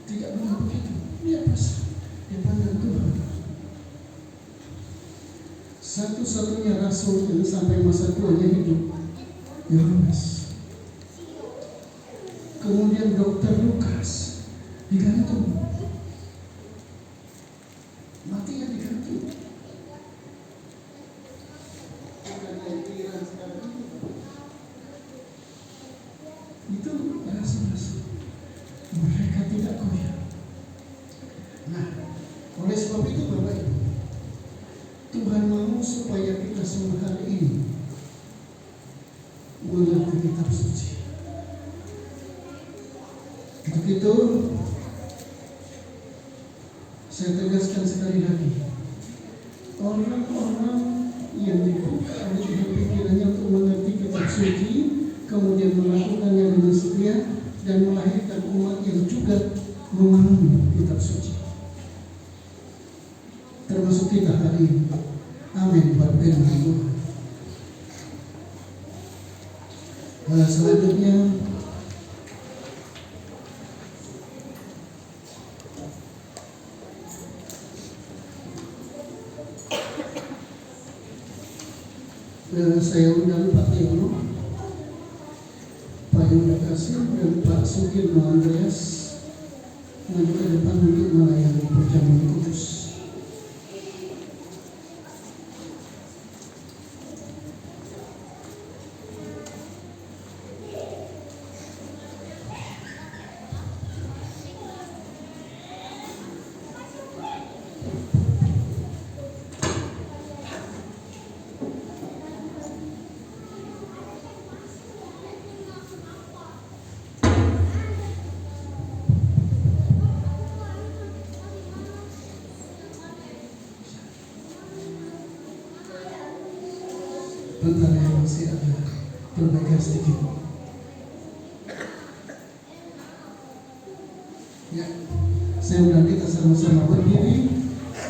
Speaker 4: Tidak benar begitu. Dia pasrah, dia pandang Tuhan. Satu-satunya rasul yang sampai masa tuanya hidup, Yohanes. Kemudian Dr. Lukas digantung, matinya digantung. Bukan yang Iran sekarang itu rasul-rasul. Mereka tidak goyah. Nah, oleh sebab itu Bapak Ibu, Tuhan mau supaya kita semua hari ini mengerti kitab suci. Begitu Saya tegaskan sekali lagi, orang-orang yang dibuka oleh Tuhan pikirannya untuk mengerti kitab suci, kemudian melakukannya dengan setia dan melahirkan umat yang juga memahami kitab suci, termasuk kita hari ini. Amin. Buat firman Tuhan. Selanjutnya saya undang Pak Tiono, Pak Yuda Kasih, dan Pak Sugirno Andreas maju ke depan untuk melayani perjamuan kudus. Bentar ya, masih ada perbaikan sedikit. Ya, saya undang kita sama-sama berdiri,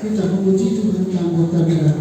Speaker 4: kita memuji Tuhan tanpa tabiat.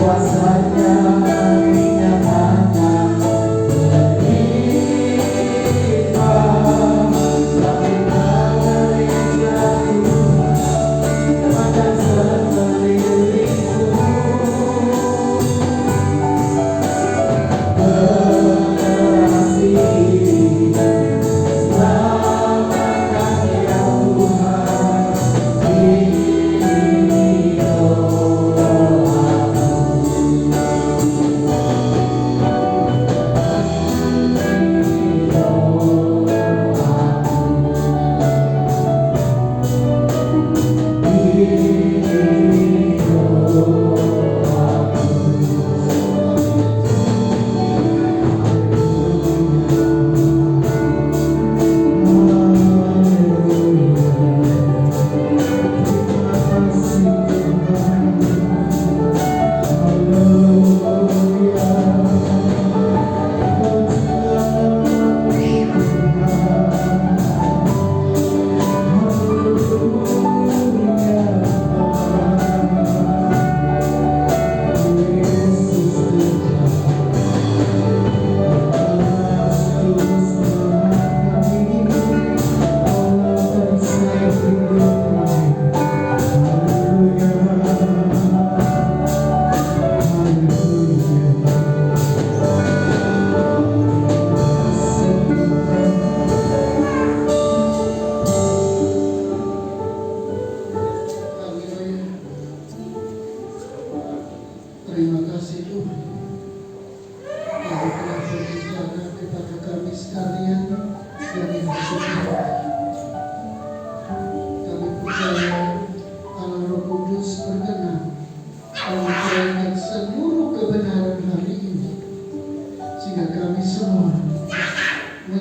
Speaker 1: Kuasanya dinyatakan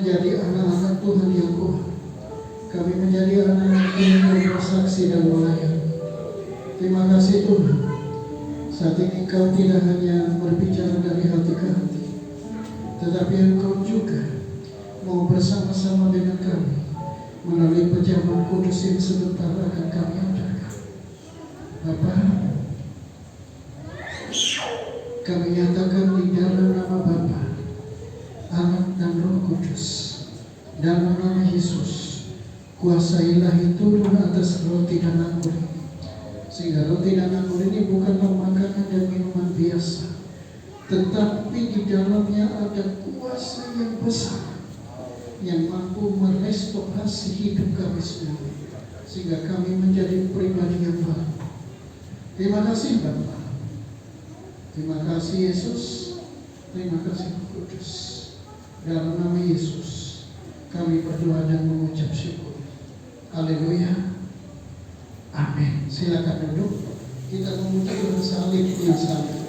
Speaker 4: menjadi anak-anak Tuhan yang kuat. Kami menjadi anak-anak Tuhan yang bersaksi dan melayani. Terima kasih Tuhan. Saat ini Engkau tidak hanya berbicara dari hati ke hati, tetapi Engkau juga mau bersama-sama dengan kami melalui pejabat kudus yang sebentar akan kami adakan. Bapa, kami nyatakan di dalam nama Bapa, Anak dan Roh Kudus, dalam nama Yesus, kuasa ilahi turun atas roti dan anggur ini, sehingga roti dan anggur ini bukanlah makanan dan minuman biasa, tetapi di dalamnya ada kuasa yang besar yang mampu merestorasi hidup kami semua, sehingga kami menjadi pribadi yang baru. Terima kasih Bapa, terima kasih Yesus, terima kasih Roh Kudus. Dalam nama Yesus kami berdoa dan mengucap syukur. Haleluya, amin. Silakan duduk. Kita memuji salib yang salib.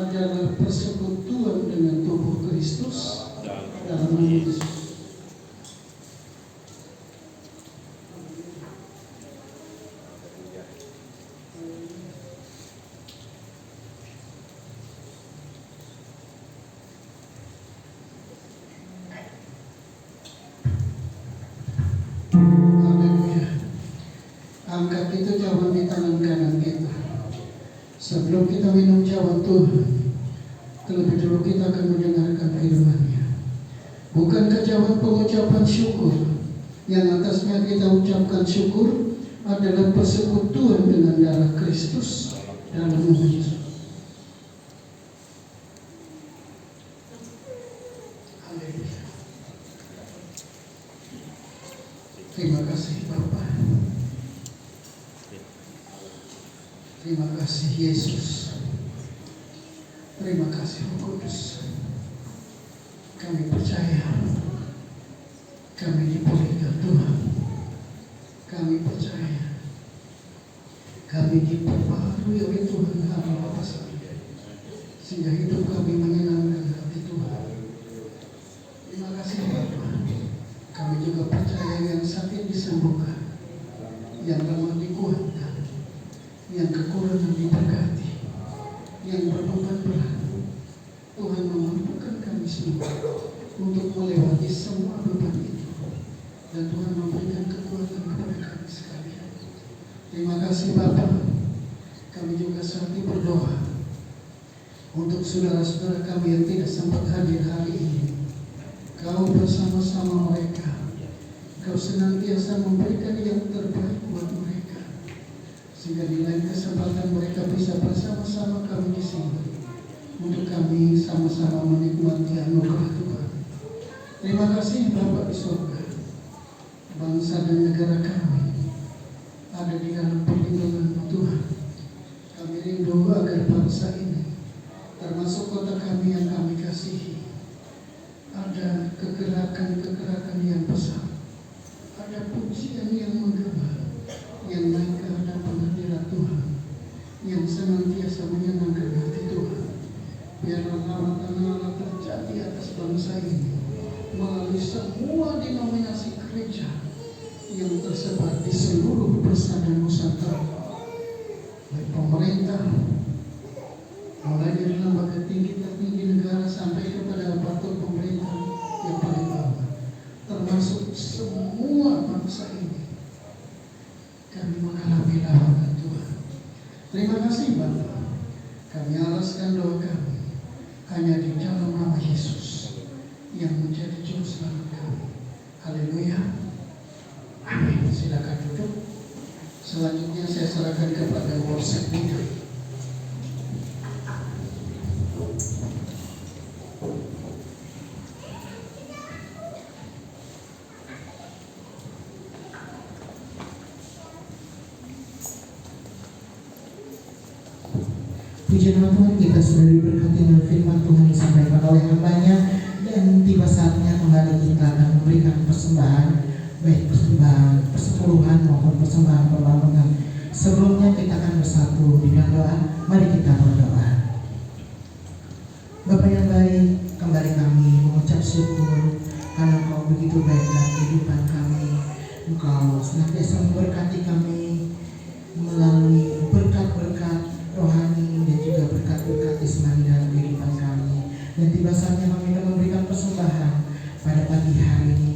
Speaker 4: adalah persekutuan dengan tubuh Kristus. Dalam nama Yesus. Haleluya. Angkat itu cawan di tangan kanan kita. Sebelum kita minum cawan Tuhan, terlebih dulu kita akan mendengarkan firman-Nya. Bukankah cawan pengucapan syukur yang atasnya kita ucapkan syukur adalah persekutuan dengan darah Kristus dalam nama Yesus. Haleluya. Terima kasih Bapa. Terima kasih Yesus. Terima kasih Roh Kudus. Kami percaya kami dipulihkan Tuhan. Kami percaya kami diperbarui oleh Tuhan hari lepas hari, sehingga hidup kami menyenangkan hati Tuhan. Terima kasih Bapa. Kami juga percaya yang sakit disembuhkan, yang lemah dikuatkan, yang kekurangan diberkati, yang berbeban berat Tuhan memampukan kami semua untuk melewati semua beban itu, dan Tuhan memberikan kekuatan kepada kami sekalian. Terima kasih Bapa. Kami juga saat ini berdoa untuk saudara-saudara kami yang tidak sempat hadir hari ini. Kau bersama-sama mereka. Kau senantiasa memberikan yang terbaik buat mereka, sehingga di lain kesempatan mereka bisa bersama-sama kami di sini untuk kami sama-sama menikmati anugerah Tuhan. Terima kasih Bapa di surga. Bangsa dan negara kami ada di dalam perlindungan Tuhan. Kami rindu agar bangsa ini, termasuk kota kami yang kami kasihi, ada kegerakan-kegerakan yang besar, ada pujian yang menggema, yang naik ke hadapan hadirat Tuhan, yang senantiasa menyenangkan hati Tuhan. Biarlah rahmat Allah terjadi atas bangsa ini melalui semua denominasi gereja yang tersebar di seluruh persada Nusantara, baik pemerintah, mulai dari lembaga tinggi tertinggi negara sampai kepada aparatur pemerintah yang paling bawah, termasuk semua bangsa ini. Kami mengalami lawanan Tuhan. Terima kasih Bapa. Kami alaskan doa kami hanya di dalam nama Yesus yang menjadi juru selamat kami. Haleluya. Amin. Silakan duduk. Selanjutnya saya serahkan kepada worship leader.
Speaker 1: Puji nama Tuhan, kita sudah diberkati oleh firman Tuhan yang disampaikan oleh hamba-Nya, dan tiba saatnya kembali kita akan memberikan persembahan, baik persembahan persepuluhan maupun persembahan pembangunan. Sebelumnya kita akan bersatu dengan doa. Mari kita berdoa. Bapa yang baik, kembali kami mengucap syukur karena Engkau begitu baik dalam kehidupan kami. Engkau senantiasa memberkati kami melalui berkat-berkat rohani dan juga berkat-berkat jasmani dalam kehidupan kami. Dan tiba saatnya kami akan memberikan persembahan pada pagi hari ini,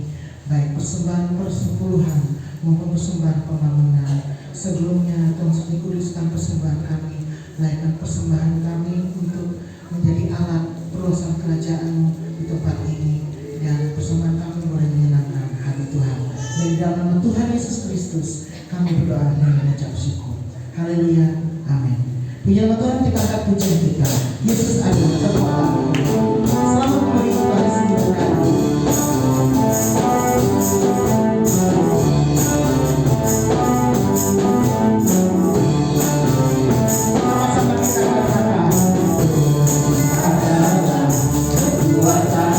Speaker 1: baik persembahan persepuluhan maupun persembahan pembangunan. Sebelumnya Tuhan Suci kuduskan persembahan kami, layakkan persembahan kami untuk menjadi alat perusahaan kerajaan-Mu di tempat ini, dan persembahan kami boleh menyenangkan hati Tuhan. Dan di dalam nama Tuhan Yesus Kristus kami berdoa dan mengucap syukur. Haleluya. Amin. Puji nama Tuhan, kita angkat pujian kita. Yesus adalah kekuatan. Selamat kembali Tuhan diberkati. Sama-sama kita katakan. Adalah kekuatan.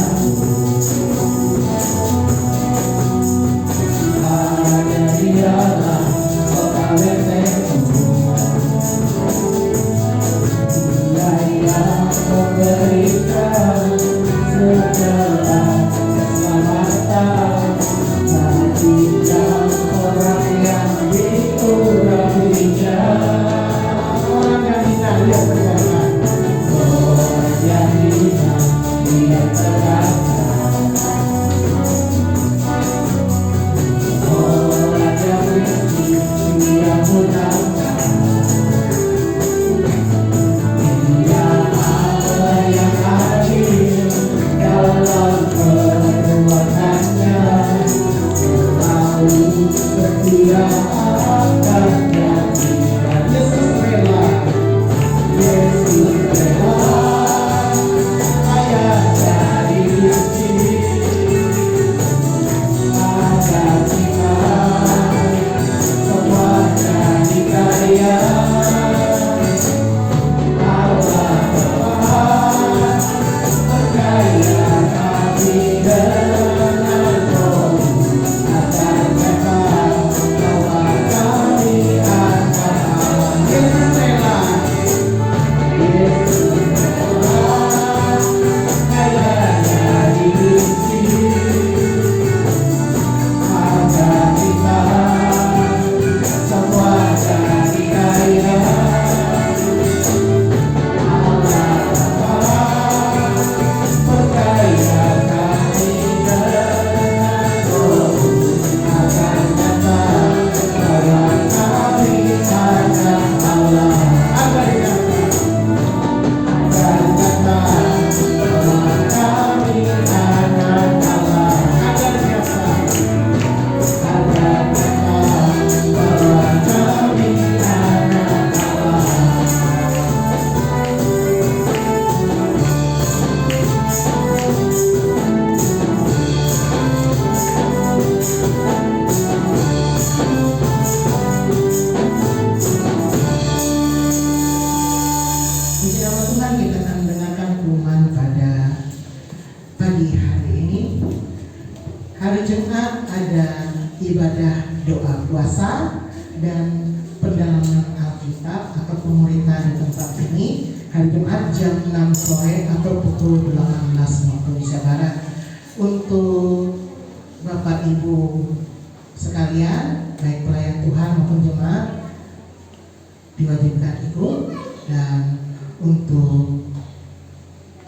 Speaker 1: Hanya Dialah kota Bethel. Dia yang memberikan segala hari Jumat ada ibadah doa puasa dan pendalaman Alkitab atau pemuritan di tempat ini hari Jumat jam 6 sore atau pukul 18 waktu Indonesia Barat. Untuk Bapak Ibu sekalian, baik pelayan Tuhan maupun jemaat, diwajibkan ikut. Dan untuk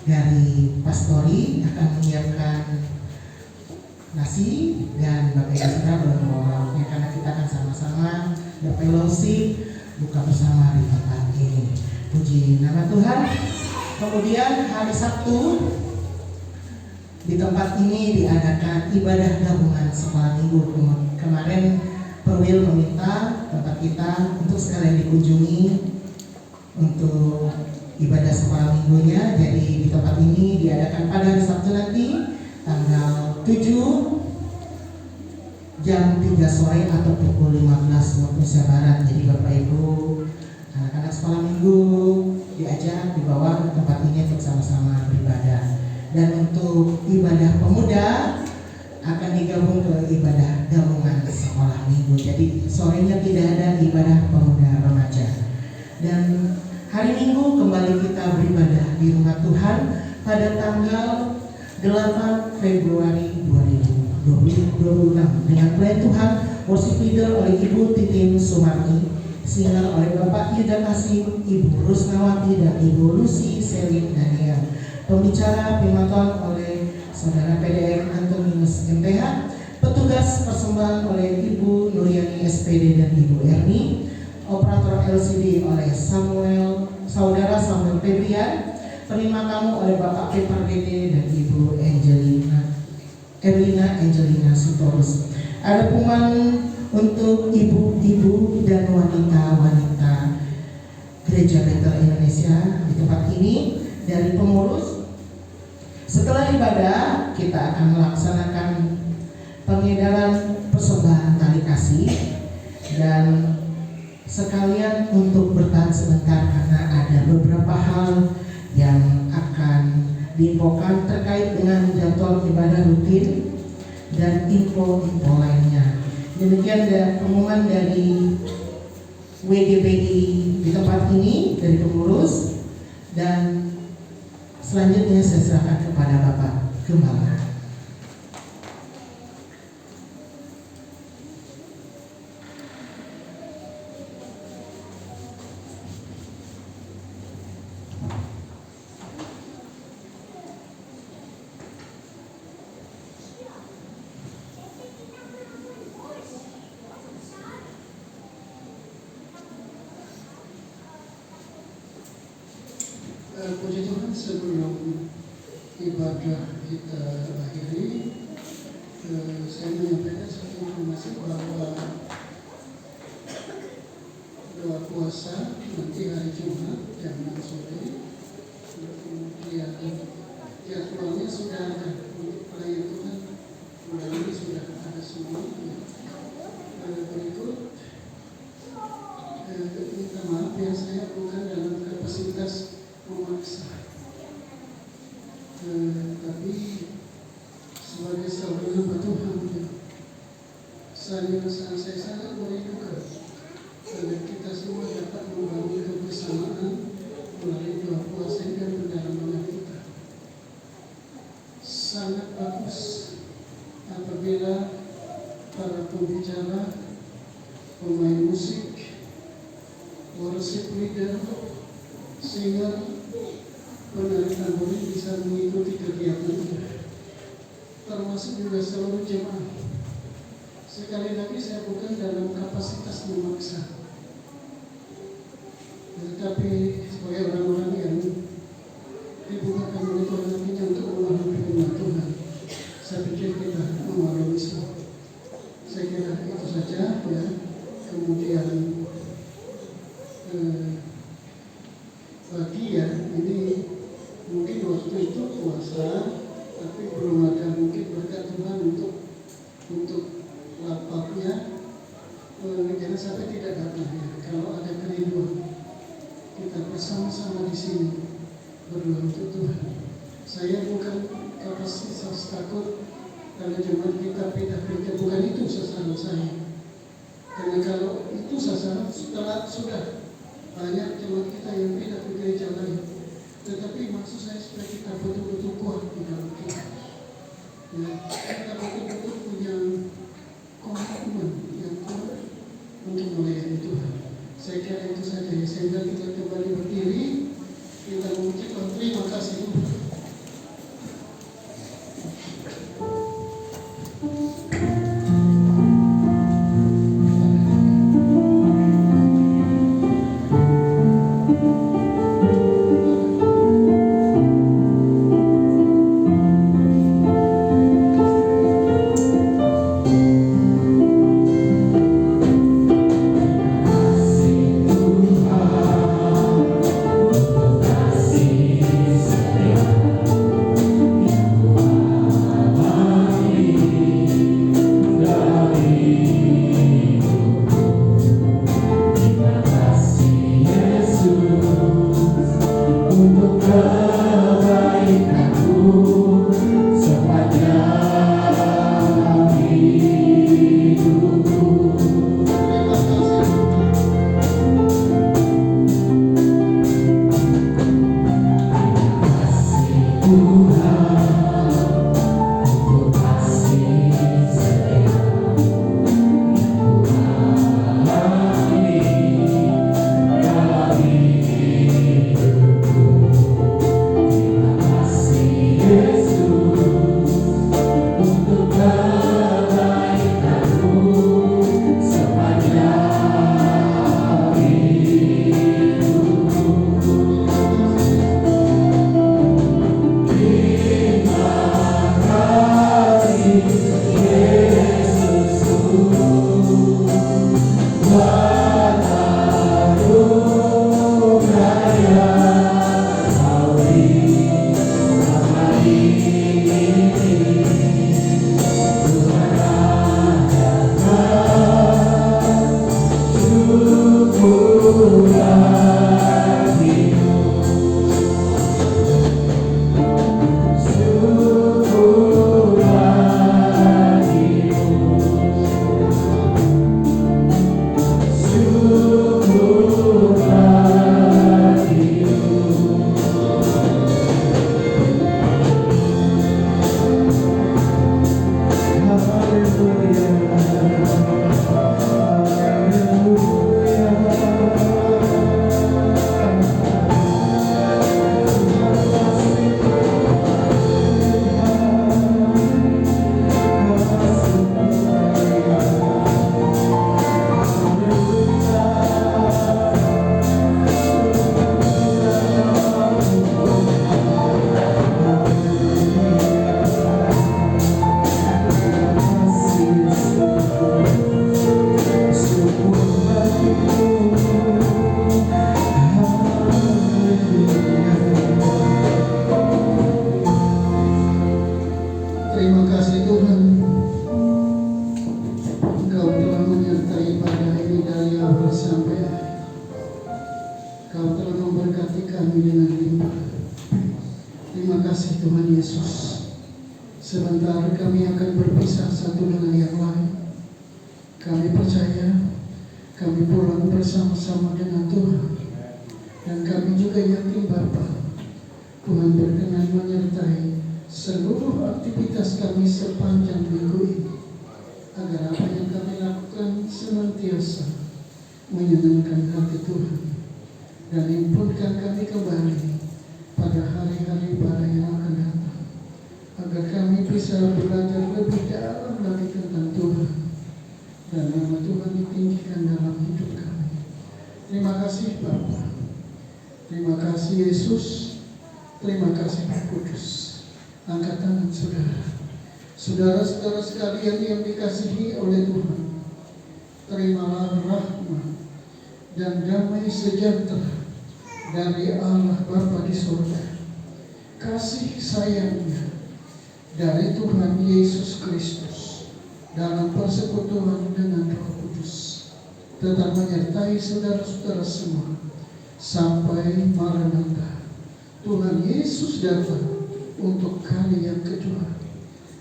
Speaker 1: dari pastori akan menyiapkan nasi dan Bapak Ibu saudara boleh membawa lauknya, karena kita akan sama-sama berfellowship buka bersama di tempat ini. Puji nama Tuhan. Kemudian hari Sabtu di tempat ini diadakan ibadah gabungan sekolah minggu. Kemarin Perwil meminta tempat kita untuk sekalian dikunjungi untuk ibadah sekolah minggunya. Jadi di tempat ini diadakan pada hari Sabtu nanti tanggal 7 jam 3 sore atau pukul 15 waktu Indonesia Barat. Jadi Bapak Ibu anak-anak sekolah minggu diajak dibawa ke tempat ini untuk sama-sama beribadah. Dan untuk ibadah pemuda akan digabung ke ibadah gabungan sekolah minggu. Jadi sorenya tidak ada ibadah pemuda remaja. Dan hari Minggu kembali kita beribadah di rumah Tuhan pada tanggal 8 Februari 2026 dengan pelayan Tuhan worship leader oleh Ibu Titin Sumarni, singer oleh Bapak Yuda Kasih, Ibu Rusnawati dan Ibu Lucy Selin Daniel. Pembicara pimaton oleh Saudara PDM Antonius MPH, petugas persembahan oleh Ibu Nuryani SPD dan Ibu Erni, operator LCD oleh Saudara Samuel Febrian, penerima tamu oleh Bapak Peter Dede dan Ibu Erlina Angelina Sitorus. Ada pengumuman untuk ibu-ibu dan wanita-wanita Gereja Bethel Indonesia di tempat ini dari pengurus. Setelah ibadah kita akan melaksanakan pengedaran persembahan tali kasih dan sekalian untuk bertahan sebentar karena ada beberapa hal yang akan diinfokan terkait dengan jadwal ibadah rutin dan info-info lainnya. Demikian pengumuman dari WGBI di tempat ini dari pengurus, dan selanjutnya saya serahkan kepada Bapak Gembala.
Speaker 4: Puji Tuhan, sebelum ibadah kita akhiri, saya menyampaikan satu informasi bahwa doa puasa nanti hari Jumat jam 6 sore, kemudian jadwalnya sudah ada untuk pelayan Tuhan, bulan ini sudah ada semua. Berikut minta maaf ya, saya bukan dalam kapasitas memaksa, tapi sebagai saudara hamba Tuhan, saya sangat merindukan agar kita semua dapat membangun kebersamaan melalui doa puasa dan pendalaman kita. Sangat bagus apabila para pembicara, pemain musik, worship leader, singer, penari tamborin bisa mengikuti kegiatan itu, termasuk juga seluruh jemaat. Sekali lagi saya bukan dalam kapasitas memaksa, tetapi sebagai orang-orang yang dibukakan oleh Tuhan hatinya untuk memahami firman Tuhan, saya pikir kita memahami semua. Saya kira itu saja ya. Kemudian bagi ya, ini mungkin waktu itu puasa, tapi belum ada mungkin berkat Tuhan untuk lapaknya, jangan sampai tidak datang ya. Kalau ada kerinduan, kita bersama-sama di sini berdoa untuk Tuhan. Saya bukan kapasitas takut Kalau jemaat kita pindah-pindah, bukan itu sasaran saya. Karena kalau itu sasaran, sudah banyak jemaat kita yang pindah ke gereja lain. Tetapi maksud saya supaya kita betul-betul kuat di dalam kita. Ya, kita betul-betul punya komitmen yang kuat untuk melayani Tuhan. Saya kira itu saja ya. Sehingga kita kembali berdiri, kita mengucapkan terima kasih Tuhan. Saudara-saudara sekalian yang dikasihi oleh Tuhan, terimalah rahmat dan damai sejahtera dari Allah Bapa di surga, kasih sayangnya dari Tuhan Yesus Kristus dalam persekutuan dengan Roh Kudus tetap menyertai saudara-saudara semua sampai Maranatha. Tuhan Yesus datang untuk kali yang kedua.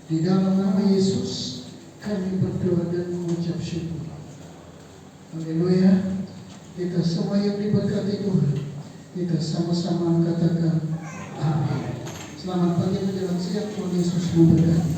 Speaker 4: Di dalam nama Yesus kami berdoa dan mengucap syukur. Haleluya. Kita semua yang diberkati Tuhan, kita sama-sama katakan amin. Selamat pagi menjelang siang, Tuhan Yesus memberkati.